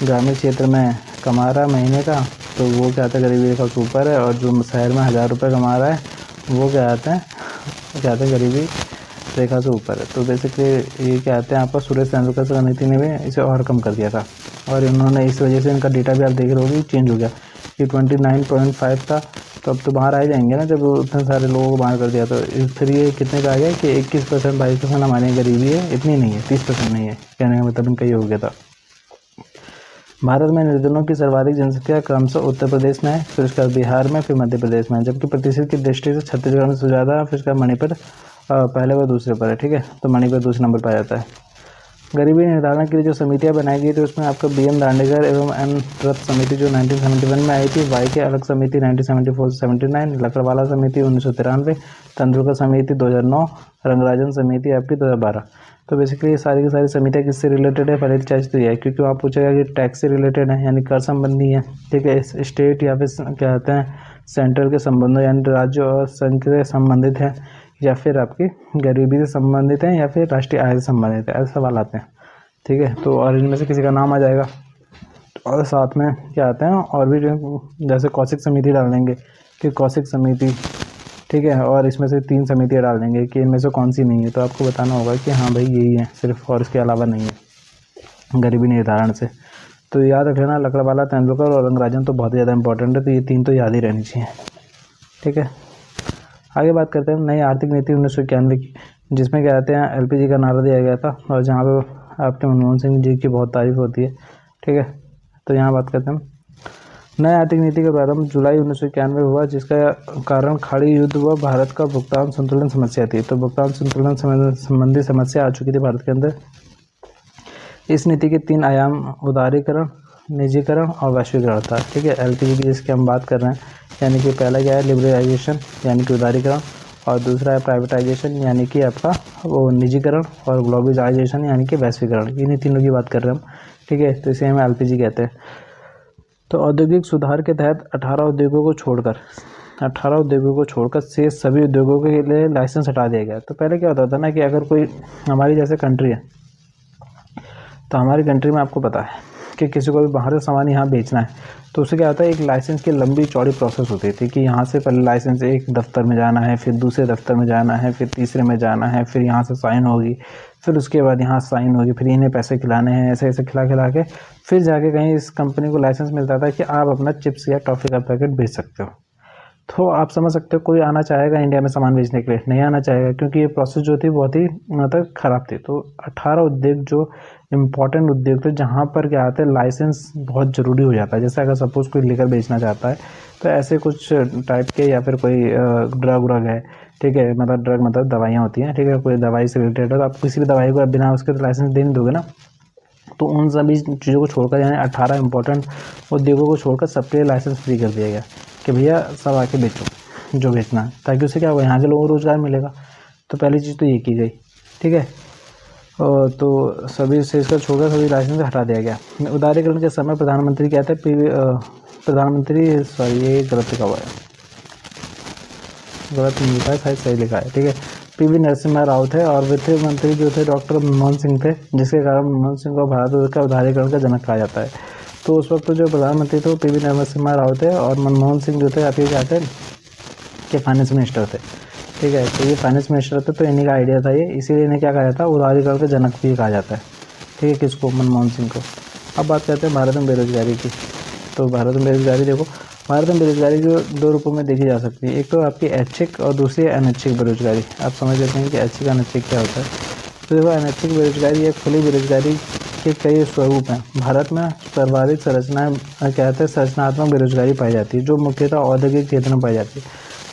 ग्रामीण क्षेत्र में कमा रहा महीने का, तो वो क्या आता है गरीबी रेखा से ऊपर है, और जो शहर में 1000 रुपये कमा रहा है वो क्या आता है गरीबी रेखा से ऊपर है। तो बेसिकली ये क्या आते हैं आपका सुरेश तेंदुलकर से नीति ने भी इसे और कम कर दिया था, और इन्होंने इस वजह से इनका डेटा भी आप देख रहे होगे चेंज हो गया कि 29.5 था, तो अब तो बाहर आ ही जाएंगे ना, जब उतने सारे लोगों को बाहर कर दिया। तो फिर ये कितने का आ गया कि 21% 22% हमारे यहाँ गरीबी है, इतनी नहीं है, 30% नहीं है, कहने का मतलब इनका ये हो गया था। भारत में निर्धनों की सर्वाधिक जनसंख्या क्रमशः उत्तर प्रदेश में है, फिर उसके बाद बिहार में, फिर मध्य प्रदेश में, जबकि प्रतिशत की दृष्टि से छत्तीसगढ़ में सबसे ज़्यादा, फिर उसका मणिपुर पहले व दूसरे पर है। ठीक है, तो मणिपुर दूसरे नंबर पर आ जाता है। गरीबी निर्धारण के लिए जो समितियां बनाई गई थी उसमें आपका BM दांडेकर एवं एन रथ समिति जो 1971 में आई थी, वाई के अलग समिति 1974 से 79, लकड़वाला समिति 1993, तेंदुलकर समिति 2009, रंगराजन समिति आपकी 2012। तो बेसिकली ये सारी की सारी समितियाँ किससे रिलेटेड है, पहले चॉइस तो ये है क्योंकि वहाँ पूछेगा कि टैक्स से रिलेटेड है यानी कर संबंधी है। ठीक है, स्टेट या फिर क्या कहते हैं सेंट्रल के संबंधों यानी राज्य और संघ से संबंधित है, या फिर आपकी गरीबी से संबंधित है, या फिर राष्ट्रीय आय से संबंधित है, ऐसे सवाल आते हैं। ठीक है, तो और इनमें से किसी का नाम आ जाएगा, और साथ में क्या आते हैं और भी जैसे कौशिक समिति डाल देंगे कि कौशिक समिति। ठीक है, और इसमें से 3 समितियाँ डाल देंगे कि इनमें से कौन सी नहीं है, तो आपको बताना होगा कि हाँ भाई यही है सिर्फ, और इसके अलावा नहीं है गरीबी निर्धारण से। तो याद रख लेना, लकड़वाला, तेंदुलकर और रंगराजन तो बहुत ज़्यादा इंपॉर्टेंट है, तो ये 3 तो याद ही रहनी चाहिए। ठीक है, आगे बात करते हैं नई आर्थिक नीति 1991 की, जिसमें क्या कहते हैं LPG का नारा दिया गया था, और जहाँ पे आपके मनमोहन सिंह जी की बहुत तारीफ होती है। ठीक है, तो यहाँ बात करते हैं नई आर्थिक नीति का प्रारंभ जुलाई 1991 हुआ, जिसका कारण खाड़ी युद्ध व भारत का भुगतान संतुलन समस्या थी। तो भुगतान संतुलन संबंधी समस्या आ चुकी थी भारत के अंदर। इस नीति के 3 आयाम उदारीकरण, निजीकरण और वैश्वीकरण था। ठीक है, LPG की जिसकी हम बात कर रहे हैं, यानी कि पहला क्या है लिबरलाइजेशन यानी कि उदारीकरण, और दूसरा है प्राइवेटाइजेशन यानी कि आपका वो निजीकरण, और ग्लोबलाइजेशन यानी कि वैश्वीकरण। इन्हीं तीनों की बात कर रहे हैं हम। ठीक है, तो इसे हम LPG कहते हैं। तो औद्योगिक सुधार के तहत 18 उद्योगों को छोड़कर शेष सभी उद्योगों के लिए लाइसेंस हटा दिया गया। तो पहले क्या होता था ना कि अगर कोई हमारी जैसे कंट्री है, तो हमारी कंट्री में आपको पता है कि किसी को भी बाहर से सामान यहाँ बेचना है, तो उससे क्या होता है एक लाइसेंस की लंबी चौड़ी प्रोसेस होती थी कि यहाँ से पहले लाइसेंस एक दफ्तर में जाना है, फिर दूसरे दफ्तर में जाना है, फिर तीसरे में जाना है, फिर यहाँ से साइन होगी, फिर उसके बाद यहाँ साइन होगी, फिर इन्हें पैसे खिलाने हैं, ऐसे ऐसे खिला के फिर जाके कहीं इस कंपनी को लाइसेंस मिलता था कि आप अपना चिप्स या टॉफ़ी का पैकेट बेच सकते हो। तो आप समझ सकते हो कोई आना चाहेगा इंडिया में सामान बेचने के लिए, नहीं आना चाहेगा, क्योंकि ये प्रोसेस जो थी बहुत ही मतलब ख़राब थी। तो 18 उद्योग जो इम्पॉर्टेंट उद्योग थे जहाँ पर क्या आते हैं लाइसेंस बहुत ज़रूरी हो जाता है। जैसे अगर सपोज़ कोई लेकर बेचना चाहता है, तो ऐसे कुछ टाइप के, या फिर कोई ड्रग है, ठीक है, मतलब ड्रग मतलब दवाइयाँ होती हैं, ठीक है, कोई दवाई से रिलेटेड है, तो आप किसी भी दवाई को बिना उसके तो लाइसेंस दे नहीं दोगे ना। तो उन सभी चीज़ों को छोड़कर यानी 18 इंपॉर्टेंट उद्योगों को छोड़कर सबके लिए लाइसेंस फ्री कर दिया गया कि भैया सब आके बेचो जो बेचना है, ताकि उससे क्या होगा यहाँ के लोगों को रोज़गार मिलेगा। तो पहली चीज़ तो ये की गई। ठीक है, तो सभी से इसका छोड़कर सभी लाइसेंस हटा दिया गया। उदारीकरण के समय प्रधानमंत्री क्या थे ये गलत लिखा हुआ है, गलत नहीं लिखा है, शायद सही लिखा है। ठीक है, PV नरसिम्हा राव थे, और वित्त मंत्री जो थे डॉक्टर मनमोहन सिंह थे, जिसके कारण मनमोहन सिंह को भारत का उदारीकरण का जनक कहा जाता है। तो उस वक्त जो प्रधानमंत्री थे वो PV नरसिम्हा राव थे, और मनमोहन सिंह जो थे आप ये क्या थे कि फाइनेंस मिनिस्टर थे। ठीक है, तो ये फाइनेंस मिनिस्टर थे, तो इन्हीं का आइडिया था ये, इसीलिए इन्हें क्या कहा जाता है उदारीकरण का जनक भी कहा जाता है। ठीक है, किसको, मनमोहन सिंह को। अब बात करते हैं भारत में बेरोजगारी की। तो भारत में बेरोजगारी देखो, भारत में बेरोजगारी जो 2 रूपों में देखी जा सकती है, एक तो आपकी ऐच्छिक और दूसरी अनैच्छिक बेरोजगारी। आप समझ लेते हैं कि ऐच्छिक अनैच्छिक क्या होता है। तो देखो अनैच्छिक बेरोजगारी या खुली बेरोजगारी के कई स्वरूप हैं। भारत में सर्वाधिक संरचनात्मक बेरोजगारी पाई जाती है, जो मुख्यतः औद्योगिक क्षेत्र में पाई जाती है।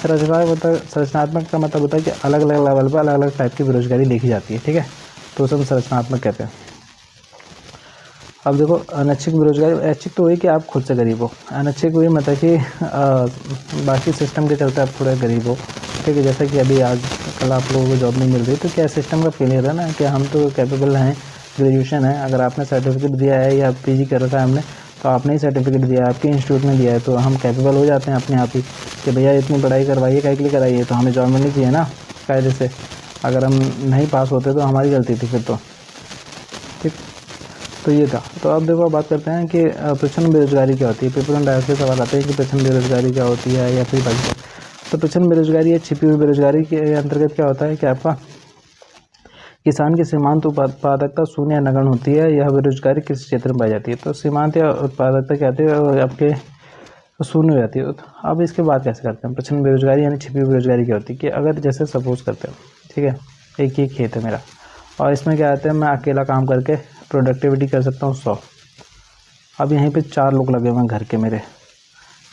संरचनात्मक का मतलब होता है कि अलग अलग लेवल पर अलग अलग टाइप की बेरोजगारी देखी जाती है। ठीक है, तो उसे हम संरचनात्मक कहते हैं। अब देखो अनैच्छिक बेरोजगारी, ऐच्छिक तो वही कि आप खुद से गरीब हो, अनैच्छिक वही मतलब कि बाकी सिस्टम के चलते आप थोड़े गरीब हो। ठीक है, जैसा कि अभी आज कल आप लोगों को जॉब नहीं मिल रही, तो क्या सिस्टम का फेलियर है ना कि हम तो कैपेबल हैं, ग्रेजुएशन है, अगर आपने सर्टिफिकेट दिया है या PG कर रखा है हमने, तो आपने ही सर्टिफिकेट दिया है, आपके इंस्टीट्यूट में दिया है, तो हम कैपेबल हो जाते हैं अपने आप ही कि भैया इतनी पढ़ाई करवाइए, क्या के लिए कराइए, तो हमें जॉब मिलनी चाहिए ना कायदे से। अगर हम नहीं पास होते तो हमारी गलती थी फिर तो। ठीक, तो ये था। तो अब देखो बात करते हैं कि प्रचंड बेरोजगारी क्या होती है। पेपर में डायरेक्ट सवाल आते हैं कि प्रचंड बेरोजगारी क्या होती है या फिर बाकी। तो प्रचंड बेरोजगारी या छिपी हुई बेरोजगारी के अंतर्गत क्या होता है कि आपका किसान की सीमांत उत्पादकता शून्य या नगण्य होती है। यह बेरोजगारी किस क्षेत्र में पाई जाती है। तो सीमांत या उत्पादकता क्या होती है आपके शून्य हो जाती है। अब इसके बाद कैसे करते हैं प्रचंड बेरोजगारी यानी छिपी हुई बेरोजगारी क्या होती है कि अगर जैसे सपोज करते हो, ठीक है, एक ही खेत है मेरा और इसमें क्या कहते हैं मैं अकेला काम करके प्रोडक्टिविटी कर सकता हूँ 100। अब यहीं पे 4 लोग लगे हुए हैं घर के मेरे,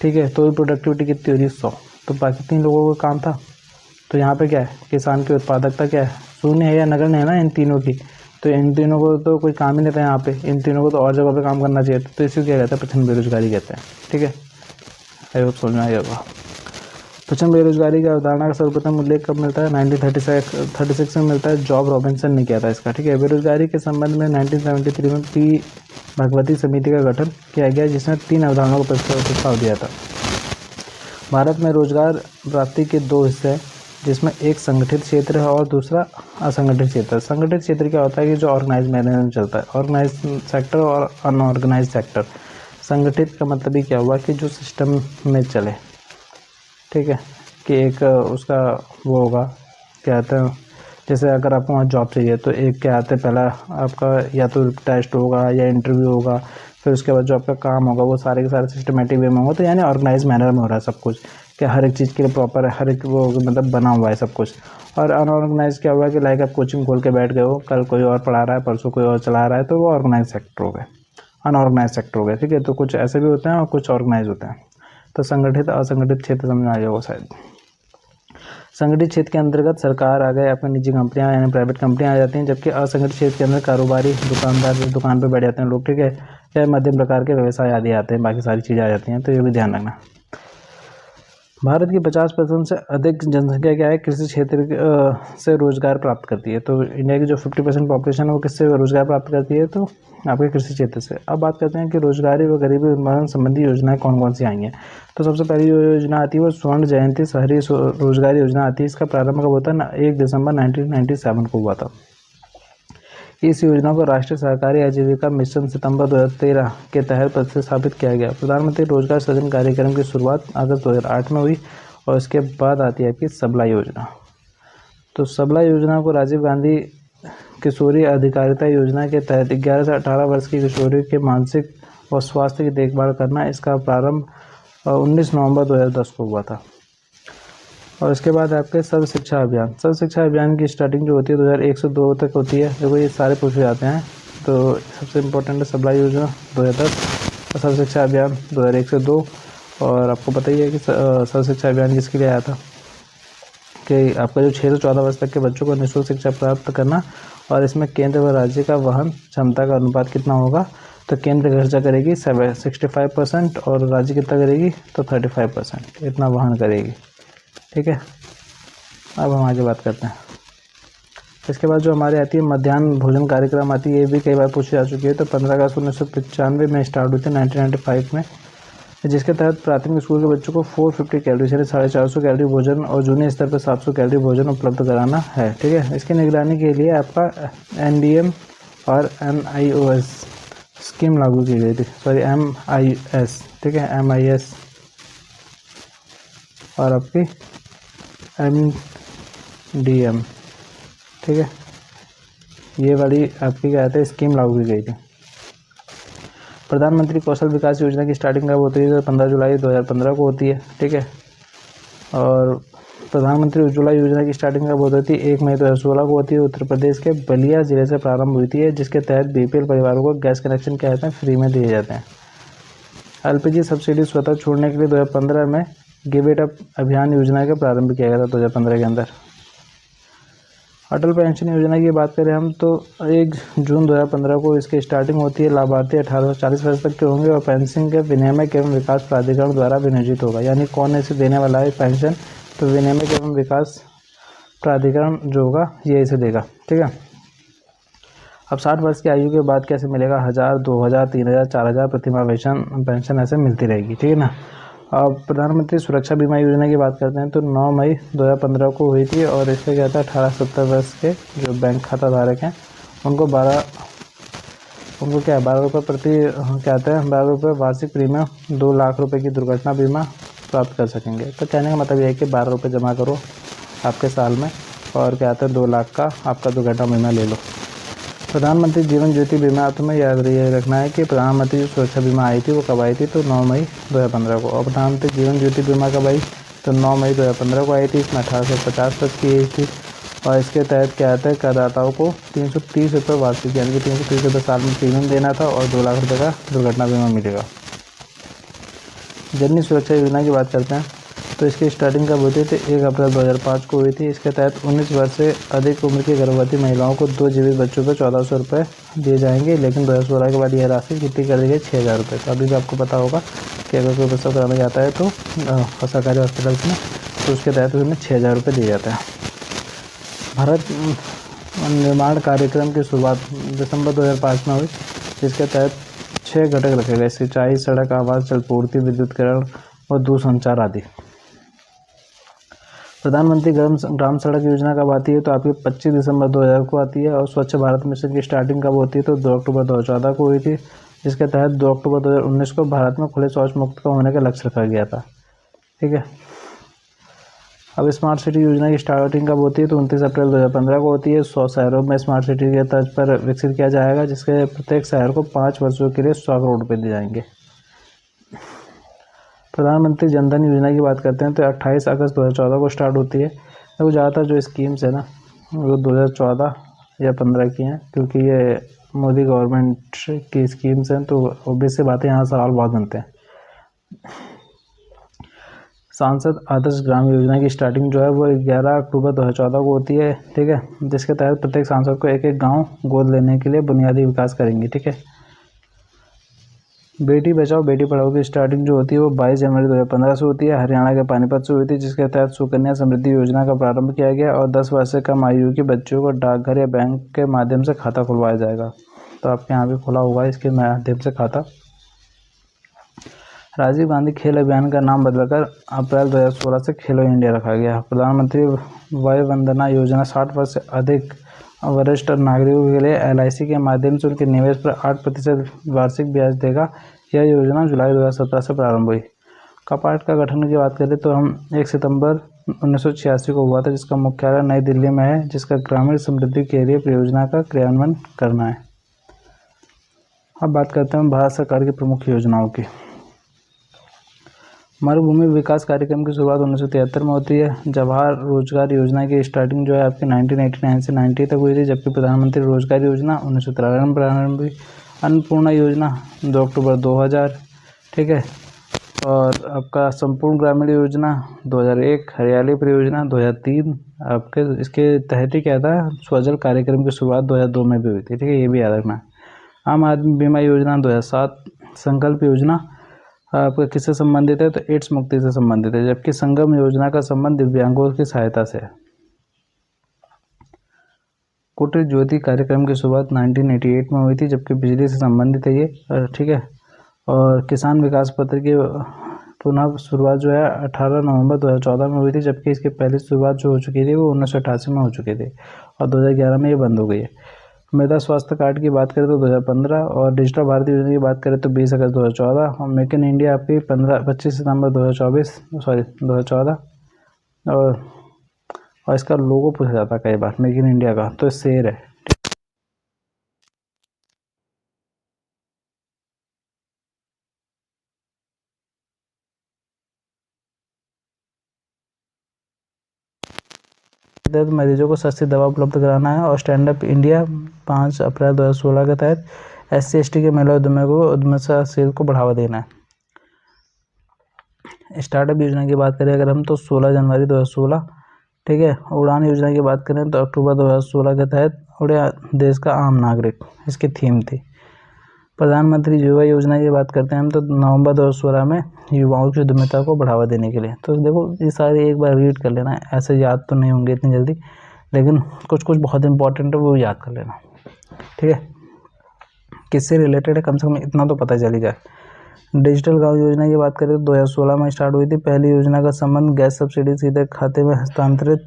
ठीक है, तो प्रोडक्टिविटी कितनी हो रही है 100। तो बाकी 3 लोगों का काम था। तो यहाँ पे क्या है किसान की उत्पादकता क्या है शून्य है या नगण्य है ना इन तीनों की। तो इन तीनों को तो कोई काम ही नहीं था यहाँ पे, इन तीनों को तो और जगह पे काम करना चाहिए। तो इसी को क्या कहते हैं प्रचंड बेरोजगारी कहते हैं। ठीक है, आई होप समझ में आया होगा। प्रचंड बेरोजगारी का अवधारणा का सर्वप्रथम उल्लेख कब मिलता है 1936 में मिलता है। जॉब रॉबिन्सन ने किया था इसका। ठीक है, बेरोजगारी के संबंध में 1973 में पी भगवती समिति का गठन किया गया जिसने 3 अवधारणाओं का प्रस्ताव दिया था। भारत में रोजगार प्राप्ति के 2 हिस्से हैं जिसमें एक संगठित क्षेत्र है और दूसरा असंगठित क्षेत्र है। संगठित क्षेत्र क्या होता है कि जो ऑर्गेनाइज मैनर में चलता है, ऑर्गेनाइज सेक्टर और अनऑर्गेनाइज सेक्टर। संगठित का मतलब ही क्या हुआ कि जो सिस्टम में चले, ठीक है, कि एक उसका वो होगा क्या कहते हैं, जैसे अगर आपको वहाँ जॉब चाहिए तो एक क्या आते पहला आपका या तो टेस्ट होगा या इंटरव्यू होगा, फिर उसके बाद जो आपका काम होगा वो सारे के सारे सिस्टमेटिक वे में होगा। तो यानी ऑर्गेनाइज मैनर में हो रहा है सब कुछ, कि हर एक चीज़ के लिए प्रॉपर है, हर एक वो मतलब बना हुआ है सब कुछ। और अनऑर्गेनाइज क्या हुआ कि लाइक आप कोचिंग खोल के बैठ गए हो, कल कोई और पढ़ा रहा है, परसों कोई और चला रहा है, तो वो ऑर्गेनाइज सेक्टर हो गए, अनऑर्गेनाइज सेक्टर हो गए। ठीक है, तो कुछ ऐसे भी होते हैं और कुछ ऑर्गेनाइज होते हैं। तो संगठित असंगठित क्षेत्र समझ में आ गया होगा शायद। संगठित क्षेत्र के अंतर्गत सरकार आ गए, अपनी निजी कंपनियां यानी प्राइवेट कंपनियां आ जाती हैं, जबकि असंगठित क्षेत्र के अंदर कारोबारी दुकानदार दुकान पर बैठ जाते हैं लोग, ठीक है, या मध्यम प्रकार के व्यवसाय आदि आते हैं, बाकी सारी चीज़ें आ जाती हैं। तो ये भी ध्यान रखना। भारत की 50% से अधिक जनसंख्या क्या है कृषि क्षेत्र से रोजगार प्राप्त करती है। तो इंडिया की जो 50% पॉपुलेशन है वो किससे रोजगार प्राप्त करती है, तो आपके कृषि क्षेत्र से। अब बात करते हैं कि रोजगारी व गरीबी उन्मूलन संबंधी योजनाएं कौन कौन सी आई हैं। तो सबसे पहली योजना आती है वो स्वर्ण जयंती शहरी रोजगार योजना आती है। इसका प्रारंभ कब होता है ना 1 दिसंबर 1997 को हुआ था। इस योजना को राष्ट्रीय सहकारी आजीविका मिशन सितंबर 2013 के तहत प्रतिस्थापित किया गया। प्रधानमंत्री रोजगार सृजन कार्यक्रम की शुरुआत अगस्त 2008 में हुई और इसके बाद आती है आपकी सबला योजना। तो सबला योजना को राजीव गांधी किशोरी अधिकारिता योजना के तहत 11 से 18 वर्ष की किशोरी के मानसिक और स्वास्थ्य की देखभाल करना, इसका प्रारंभ 19 नवंबर 2010 को हुआ था। और इसके बाद आपके सर्व शिक्षा अभियान। सर्व शिक्षा अभियान की स्टार्टिंग जो होती है 2001 से 2 तक होती है। देखो ये सारे पूछे जाते हैं, तो सबसे इम्पोर्टेंट है सबला योजना 2010 और सर्व शिक्षा अभियान 2001 से 2। और आपको पता ही है कि सर्व शिक्षा अभियान किसके लिए आया था कि आपका जो 6 से 14 वर्ष तक के बच्चों को निःशुल्क शिक्षा प्राप्त करना, और इसमें केंद्र व राज्य का वहन क्षमता का अनुपात कितना होगा। तो केंद्र खर्चा करेगी 65% और राज्य कितना करेगी तो 35%, इतना वहन करेगी। ठीक है, अब हम आगे बात करते हैं। इसके बाद जो हमारे आती है मध्याह्न भोजन कार्यक्रम आती है, ये भी कई बार पूछी जा चुकी है। तो 15 अगस्त 1995 में स्टार्ट हुई थी 1995 में, जिसके तहत प्राथमिक स्कूल के बच्चों को 450 कैलोरी यानी 450 कैलोरी भोजन और जूनियर स्तर पर 700 कैलोरी भोजन उपलब्ध कराना है। ठीक है, इसकी निगरानी के लिए आपका NDM और MIOS स्कीम लागू की गई थी। सॉरी MIS, ठीक है, MIS और आपकी MDM, ठीक है, ये वाली आपकी क्या कहते हैं स्कीम लागू की गई थी। प्रधानमंत्री कौशल विकास योजना की स्टार्टिंग कब होती है तो 15 जुलाई 2015 को होती है। ठीक है, और प्रधानमंत्री उज्ज्वला योजना की स्टार्टिंग कब होती है 1 मई 2016 को होती है। उत्तर प्रदेश के बलिया जिले से प्रारंभ हुई थी, जिसके तहत BPL परिवारों को गैस कनेक्शन क्या कहते हैं फ्री में दिए जाते हैं। LPG सब्सिडी स्वतः छोड़ने के लिए 2015 में गिव इट अप अभियान योजना का प्रारंभ किया गया था 2015 के अंदर। अटल पेंशन योजना की बात करें हम तो 1 जून 2015 को इसकी स्टार्टिंग होती है। लाभार्थी 18 से 40 वर्ष तक के होंगे और पेंशन के विनियामक एवं विकास प्राधिकरण द्वारा विनियोजित होगा। यानी कौन इसे देने वाला है पेंशन, तो विनियामक एवं विकास प्राधिकरण जो होगा ये इसे देगा। ठीक है, अब 60 वर्ष की आयु के बाद कैसे मिलेगा 1000, 2000, 3000, 4000 प्रतिमाह पेंशन ऐसे मिलती रहेगी। ठीक है ना। अब प्रधानमंत्री सुरक्षा बीमा योजना की बात करते हैं तो 9 मई 2015 को हुई थी और इससे क्या था 18 से 70 वर्ष के जो बैंक खाता धारक हैं उनको 12 उनको क्या है 12 रुपये प्रति क्या कहते हैं 12 रुपये वार्षिक प्रीमियम 2 लाख रुपए की दुर्घटना बीमा प्राप्त कर सकेंगे। तो कहने का मतलब ये है कि 12 रुपये जमा करो आपके साल में और क्या कहते हैं 2 लाख का आपका दुर्घटना बीमा ले लो। प्रधानमंत्री जीवन ज्योति बीमा, तुम्हें याद रखना है कि प्रधानमंत्री जो सुरक्षा बीमा आई थी वो कब आई थी, तो 9 मई 2015 को। और प्रधानमंत्री जीवन ज्योति बीमा कब आई, तो 9 मई 2015 को आई थी। इसमें 1850 वर्ष की एज थी और इसके तहत क्या आता है करदाताओं को 330 रुपये वार्षिक यानी कि 330 रुपये साल में प्रीमियम देना था और 2 लाख रुपये का दुर्घटना बीमा मिलेगा। जननी सुरक्षा योजना की बात करते हैं तो इसकी स्टार्टिंग कब हुई थी, तो 1 अप्रैल 2005 को हुई थी। इसके तहत 19 वर्ष से अधिक उम्र की गर्भवती महिलाओं को 2 जीवित बच्चों पर 1400 रुपये दिए जाएंगे, लेकिन 2016 के बाद यह राशि कितनी कर दी गई, 6000 रुपये। तो अभी भी आपको पता होगा कि अगर कोई प्रसव कराने जाता है तो सरकारी हॉस्पिटल्स में तो उसके तहत उसमें 6000 रुपये दिए जाते हैं। भारत निर्माण कार्यक्रम की शुरुआत दिसंबर 2005 में हुई, जिसके तहत 6 घटक रखे गए, सिंचाई, सड़क, आवास, जलपूर्ति, विद्युतीकरण और दूरसंचार आदि। प्रधानमंत्री ग्राम सड़क योजना कब आती है, तो आपकी 25 दिसंबर 2000 को आती है। और स्वच्छ भारत मिशन की स्टार्टिंग कब होती है, तो 2 अक्टूबर 2014 को हुई थी, जिसके तहत 2 अक्टूबर 2019 को भारत में खुले शौच मुक्त का होने का लक्ष्य रखा गया था। ठीक है। अब स्मार्ट सिटी योजना की स्टार्टिंग कब होती है, तो 29 अप्रैल 2015 को होती है। 100 शहरों में स्मार्ट सिटी के तर्ज पर विकसित किया जाएगा, जिसके प्रत्येक शहर को 5 वर्षों के लिए 100 करोड़ रुपये दिए जाएंगे। प्रधानमंत्री जनधन योजना की बात करते हैं तो 28 अगस्त 2014 को स्टार्ट होती है। तो ज़्यादातर जो स्कीम्स है ना वो 2014 या 15 की हैं, क्योंकि ये मोदी गवर्नमेंट की स्कीम्स हैं, तो ऑब्वियस सी बात है यहाँ सवाल बहुत बनते हैं। सांसद आदर्श ग्राम योजना की स्टार्टिंग जो है वो 11 अक्टूबर 2014 को होती है। ठीक है, जिसके तहत प्रत्येक सांसद को एक गाँव गोद लेने के लिए बुनियादी विकास करेंगे। ठीक है। बेटी बचाओ बेटी पढ़ाओ की स्टार्टिंग जो होती है वो 22 जनवरी 2015 से होती है। हरियाणा के पानीपत से हुई थी, जिसके तहत सुकन्या समृद्धि योजना का प्रारंभ किया गया और 10 वर्ष से कम आयु के बच्चों को डाकघर या बैंक के माध्यम से खाता खुलवाया जाएगा। तो आपके यहाँ भी खुला हुआ है इसके माध्यम से खाता। राजीव गांधी खेल अभियान का नाम बदलकर अप्रैल 2016 से खेलो इंडिया रखा गया। प्रधानमंत्री वय वंदना योजना 60 वर्ष से अधिक वरिष्ठ नागरिकों के लिए LIC के माध्यम से उनके निवेश पर 8% वार्षिक ब्याज देगा। यह योजना जुलाई 2017 से प्रारंभ हुई। कपाट का गठन की बात करें तो हम 1 सितंबर 1986 को हुआ था, जिसका मुख्यालय नई दिल्ली में है, जिसका ग्रामीण समृद्धि के लिए परियोजना का क्रियान्वयन करना है। अब बात करते हैं भारत सरकार की प्रमुख योजनाओं की। मरुभूमि विकास कार्यक्रम की शुरुआत 1973 में होती है। जवाहर रोजगार योजना की स्टार्टिंग जो है आपकी 1989 से 90 तक हुई थी, जबकि प्रधानमंत्री रोजगार योजना 1993 में प्रारंभ हुई। अन्नपूर्णा योजना 2 अक्टूबर 2000। ठीक है। और आपका संपूर्ण ग्रामीण योजना 2001, हरियाली परियोजना 2003। आपके इसके तहत ही क्या था, स्वजल कार्यक्रम की शुरुआत 2002 में भी हुई थी। ठीक है, ये भी याद रखना है। आम आदमी बीमा योजना 2007। संकल्प योजना आपका किससे संबंधित है, तो एड्स मुक्ति से संबंधित है, जबकि संगम योजना का संबंध दिव्यांगों की सहायता से है। कुटीर ज्योति कार्यक्रम की शुरुआत 1988 में हुई थी, जबकि बिजली से संबंधित है ये। ठीक है। और किसान विकास पत्र की पुनः शुरुआत जो है 18 नवंबर 2014 में हुई थी, जबकि इसकी पहली शुरुआत जो हो चुकी थी वो 1988 में हो चुकी थी और 2011 में ये बंद हो गई है। मृदा स्वास्थ्य कार्ड की बात करें तो 2015 और डिजिटल भारत योजना की बात करें तो 20 अगस्त 2014 और मेक इन इंडिया आपकी 25 सितंबर 2014 और इसका लोगो पूछा जाता है कई बार मेक इन इंडिया का, तो शेर है। मरीजों को सस्ती दवा उपलब्ध कराना है। और स्टैंड अप इंडिया 5 अप्रैल 2016 के तहत SC/ST के महिला उद्यमशील को बढ़ावा देना है। स्टार्टअप योजना की बात करें अगर हम तो 16 जनवरी 2016। ठीक है। उड़ान योजना की बात करें तो अक्टूबर 2016 के तहत उड़े देश का आम नागरिक इसकी थीम थी। प्रधानमंत्री युवा योजना की बात करते हैं हम तो नवंबर 2016 में युवाओं की उद्यमिता को बढ़ावा देने के लिए। तो देखो ये सारे एक बार रीड कर लेना, ऐसे याद तो नहीं होंगे इतनी जल्दी, लेकिन कुछ कुछ बहुत इंपॉर्टेंट है वो याद कर लेना। ठीक है। किससे रिलेटेड है कम से कम इतना तो पता चल ही जाए। डिजिटल गांव योजना की बात करें तो 2016 में स्टार्ट हुई थी। पहली योजना का संबंध गैस सब्सिडी सीधे खाते में हस्तांतरित,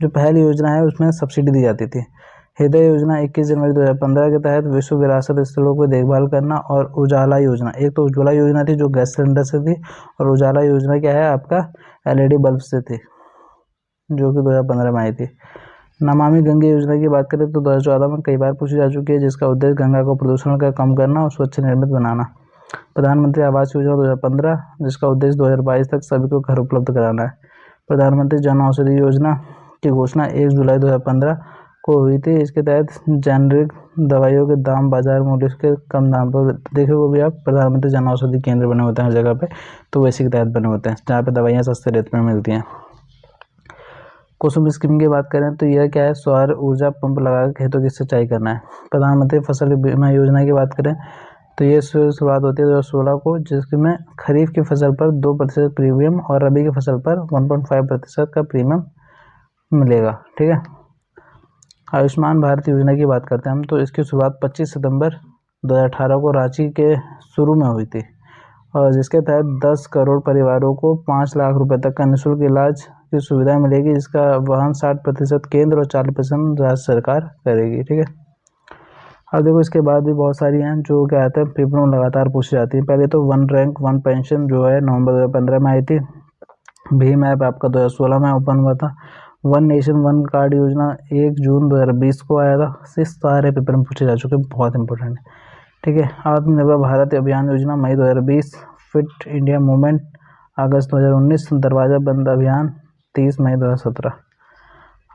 जो पहली योजना है उसमें सब्सिडी दी जाती थी। हृदय योजना 21 जनवरी 2015 के तहत विश्व विरासत स्थलों की देखभाल करना। और उजाला योजना, एक तो उज्ज्वला योजना थी जो गैस सिलेंडर से थी, और उजाला योजना क्या है आपका LED बल्ब से थी, जो कि 2015 में आई थी। नमामि गंगे योजना की बात करें तो 2014 में कई बार पूछी जा चुकी है, जिसका उद्देश्य गंगा को प्रदूषण का कम करना और स्वच्छ निर्मित बनाना। प्रधानमंत्री आवास योजना 2015, जिसका उद्देश्य 2022 तक सभी को घर उपलब्ध कराना है। प्रधानमंत्री जन औषधि योजना की घोषणा 1 जुलाई 2015 को हुई थी। इसके तहत जेनरिक दवाइयों के दाम बाजार मूल्य के कम दाम पर, देखे वो भी आप, प्रधानमंत्री जन औषधि केंद्र बने होते हैं हर जगह पे, तो वैसे के तहत बने होते हैं जहाँ पे दवाइयाँ सस्ते रेट में मिलती हैं। कुसुम स्कीम की बात करें तो यह क्या है, सौर ऊर्जा पंप लगाकर खेतों की सिंचाई करना है। प्रधानमंत्री फसल बीमा योजना की बात करें तो ये शुरुआत होती है 2016 को, जिसमें खरीफ की फसल पर 2% प्रीमियम और रबी की फसल पर 1.5% का प्रीमियम मिलेगा। ठीक है। आयुष्मान भारत योजना की बात करते हैं हम, तो इसकी शुरुआत 25 सितंबर 2018 को रांची के शुरू में हुई थी, और जिसके तहत 10 करोड़ परिवारों को 5 लाख रुपए तक का निःशुल्क इलाज की सुविधा मिलेगी, जिसका वहन 60% केंद्र और 40% राज्य सरकार करेगी। ठीक है। अब देखो इसके बाद भी बहुत सारी हैं जो क्या आते हैं पेपरों में लगातार पूछी जाती हैं। पहले तो 1 रैंक 1 पेंशन जो है नवंबर 2015 में आई थी। भीम ऐप आपका 2016 में ओपन हुआ था। 1 नेशन 1 कार्ड योजना 1 जून 2020 को आया था। से सारे पेपर में पूछे जा चुके हैं, बहुत इंपॉर्टेंट है। ठीक है। आत्मनिर्भर भारत अभियान योजना मई 2020, फिट इंडिया मूवमेंट अगस्त 2019, दरवाजा बंद अभियान 30 मई 2017।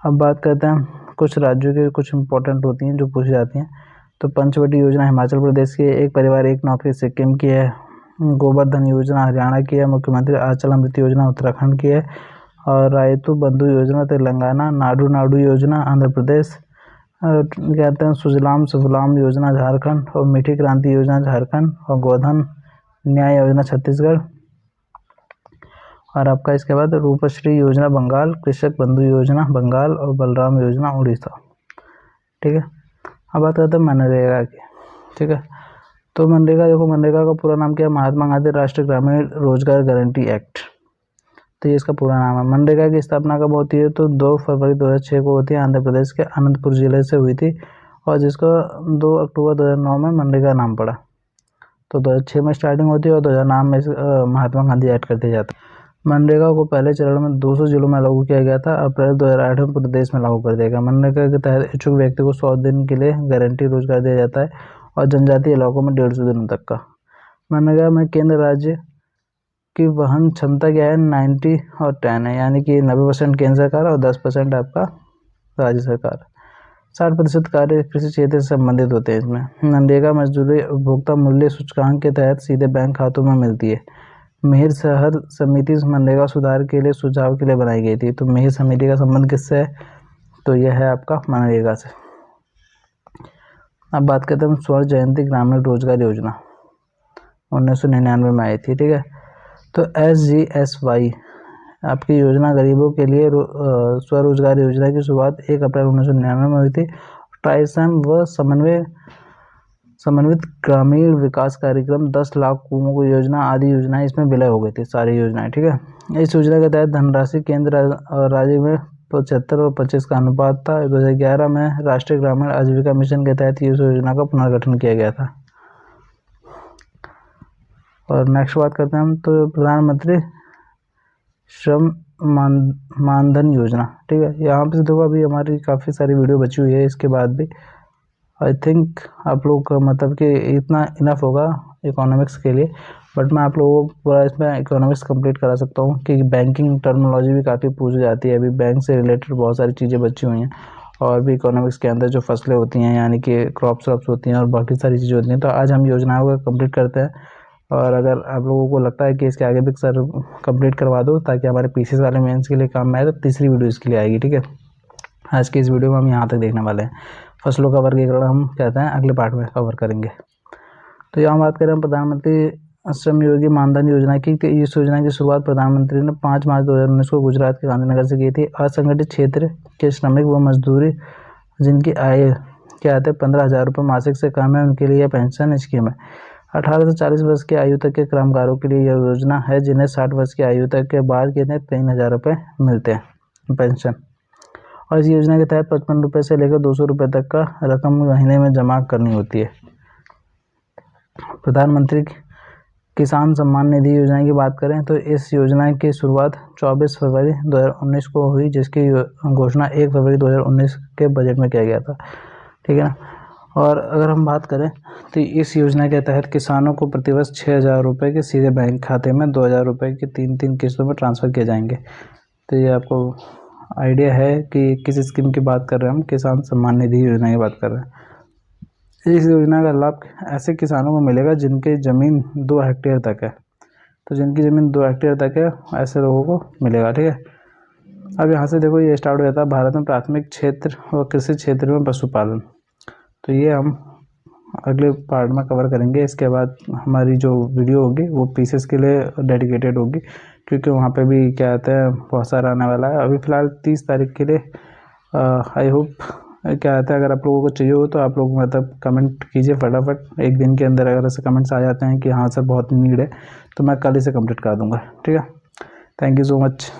अब बात करते हैं कुछ राज्यों के कुछ इंपॉर्टेंट होती हैं जो पूछी जाती हैं। तो पंचवटी योजना हिमाचल प्रदेश की है, एक परिवार एक नौकरी सिक्किम की है, गोवर्धन योजना हरियाणा की है, मुख्यमंत्री अचल अमृत योजना उत्तराखंड की है, और रायतु बंधु योजना तेलंगाना, नाडू नाडू योजना आंध्र प्रदेश, कहते हैं सुजलाम सुफलाम योजना झारखंड, और मीठी क्रांति योजना झारखंड, और गोधन न्याय योजना छत्तीसगढ़, और आपका इसके बाद रूपश्री योजना बंगाल, कृषक बंधु योजना बंगाल, और बलराम योजना उड़ीसा। ठीक है। अब बात करते हैं मनरेगा की। ठीक है। तो मनरेगा, देखो मनरेगा का पूरा नाम क्या है, महात्मा गांधी राष्ट्रीय ग्रामीण रोजगार गारंटी एक्ट, तो ये इसका पूरा नाम है। मनरेगा की स्थापना कब होती है, तो 2 फरवरी 2006 को होती है, आंध्र प्रदेश के अनंतपुर जिले से हुई थी, और जिसको 2 अक्टूबर 2009 में मनरेगा नाम पड़ा। तो 2006 में स्टार्टिंग होती है और 2009 में महात्मा गांधी ऐड कर दिया जाता है। मनरेगा को पहले चरण में 200 जिलों में लागू किया गया था। अप्रैल 2008 में पूरे देश में लागू कर दिया गया। मनरेगा के तहत इच्छुक व्यक्ति को 100 दिन के लिए गारंटी रोजगार दिया जाता है, और जनजातीय इलाकों में 150 दिनों तक का। मनरेगा में केंद्र राज्य की वहन क्षमता क्या है, 90 और 10 है, यानी कि 90% केंद्र सरकार और 10% आपका राज्य सरकार। 60% कार्य कृषि क्षेत्र से संबंधित होते हैं इसमें। मनरेगा मजदूरी उपभोक्ता मूल्य सूचकांक के तहत सीधे बैंक खातों में मिलती है। मेहर शहर समिति मनरेगा सुधार के लिए सुझाव के लिए बनाई गई थी। तो मेहर समिति का संबंध किससे है, तो यह है आपका मनरेगा से। अब बात करते हैं स्वर्ण जयंती ग्रामीण रोजगार योजना 1999 में आई थी। ठीक है। तो SGSY आपकी योजना गरीबों के लिए स्वरोजगार योजना की शुरुआत 1 अप्रैल 1999 में हुई थी। ट्राइसम व समन्वित ग्रामीण विकास कार्यक्रम, 10 लाख कुओं की योजना आदि योजनाएं इसमें विलय हो गई थी, सारी योजनाएं। ठीक है। इस योजना के तहत धनराशि केंद्र और राज्य में 75 और 25 का अनुपात था। 2011 में राष्ट्रीय ग्रामीण आजीविका मिशन के तहत इस योजना का पुनर्गठन किया गया था। और नेक्स्ट बात करते हैं हम, तो प्रधानमंत्री श्रम मानधन योजना। ठीक है। यहाँ पे देखो अभी हमारी काफ़ी सारी वीडियो बची हुई है, इसके बाद भी आई थिंक आप लोग का मतलब कि इतना इनफ होगा इकोनॉमिक्स के लिए, बट मैं आप लोगों को पूरा इसमें इकोनॉमिक्स कंप्लीट करा सकता हूँ, क्योंकि बैंकिंग टर्मिनोलॉजी भी काफ़ी पूछी जाती है। अभी बैंक से रिलेटेड बहुत सारी चीज़ें बची हुई हैं, और भी इकोनॉमिक्स के अंदर जो फसलें होती हैं यानी कि क्रॉप्स होती हैं और बाकी सारी चीज़ें होती हैं। तो आज हम योजनाओं को कंप्लीट करते हैं, और अगर आप लोगों को लगता है कि इसके आगे भी सर कंप्लीट करवा दो ताकि हमारे पीसीएस वाले मेंस के लिए काम में आए, तो तीसरी वीडियो इसके लिए आएगी। ठीक है। आज की इस वीडियो में हम यहाँ तक देखने वाले हैं। फसलों का वर्गीकरण हम कहते हैं अगले पार्ट में कवर करेंगे। तो यहाँ बात करें हम प्रधानमंत्री श्रम योगी मानधन योजना की। इस योजना की शुरुआत प्रधानमंत्री ने 5 मार्च 2019 को गुजरात के गांधीनगर से की थी। असंगठित क्षेत्र के श्रमिक व मजदूरी जिनकी आय क्या आते हैं 15,000 रुपये मासिक से कम है, उनके लिए यह पेंशन स्कीम है। 18 से 40 वर्ष की आयु तक के कामगारों के लिए यह योजना है, जिन्हें 60 वर्ष की आयु तक के बाद कितने 3,000 रुपये मिलते हैं पेंशन। और इस योजना के तहत 55 रुपये से लेकर 200 रुपये तक का रकम महीने में जमा करनी होती है। प्रधानमंत्री किसान सम्मान निधि योजना की बात करें तो इस योजना की शुरुआत 24 फरवरी 2019 को हुई, जिसकी घोषणा 1 फरवरी 2019 के बजट में किया गया था। ठीक है ना। और अगर हम बात करें तो इस योजना के तहत किसानों को प्रतिवर्ष 6,000 रुपये के सीधे बैंक खाते में 2,000 रुपये की 3 किस्तों में ट्रांसफ़र किए जाएंगे। तो ये आपको आइडिया है कि किस स्कीम की बात कर रहे हैं हम, किसान सम्मान निधि योजना की बात कर रहे हैं। इस योजना का लाभ ऐसे किसानों को मिलेगा जिनकी ज़मीन 2 हेक्टेयर तक है। तो जिनकी ज़मीन 2 हेक्टेयर तक है ऐसे लोगों को मिलेगा। ठीक है। अब यहाँ से देखो ये स्टार्ट हो जाता है भारत में प्राथमिक क्षेत्र और कृषि क्षेत्र में पशुपालन। तो ये हम अगले पार्ट में कवर करेंगे। इसके बाद हमारी जो वीडियो होगी वो पीसेस के लिए डेडिकेटेड होगी, क्योंकि वहाँ पे भी क्या कहते हैं बहुत सारा आने वाला है। अभी फ़िलहाल 30 तारीख के लिए आई होप क्या कहते हैं अगर आप लोगों को चाहिए हो तो आप लोग मतलब कमेंट कीजिए फटाफट। एक दिन के अंदर अगर ऐसे कमेंट्स आ जाते हैं कि हाँ सर बहुत नीड है तो मैं कल इसे कंप्लीट कर दूँगा। ठीक है। Thank you so much.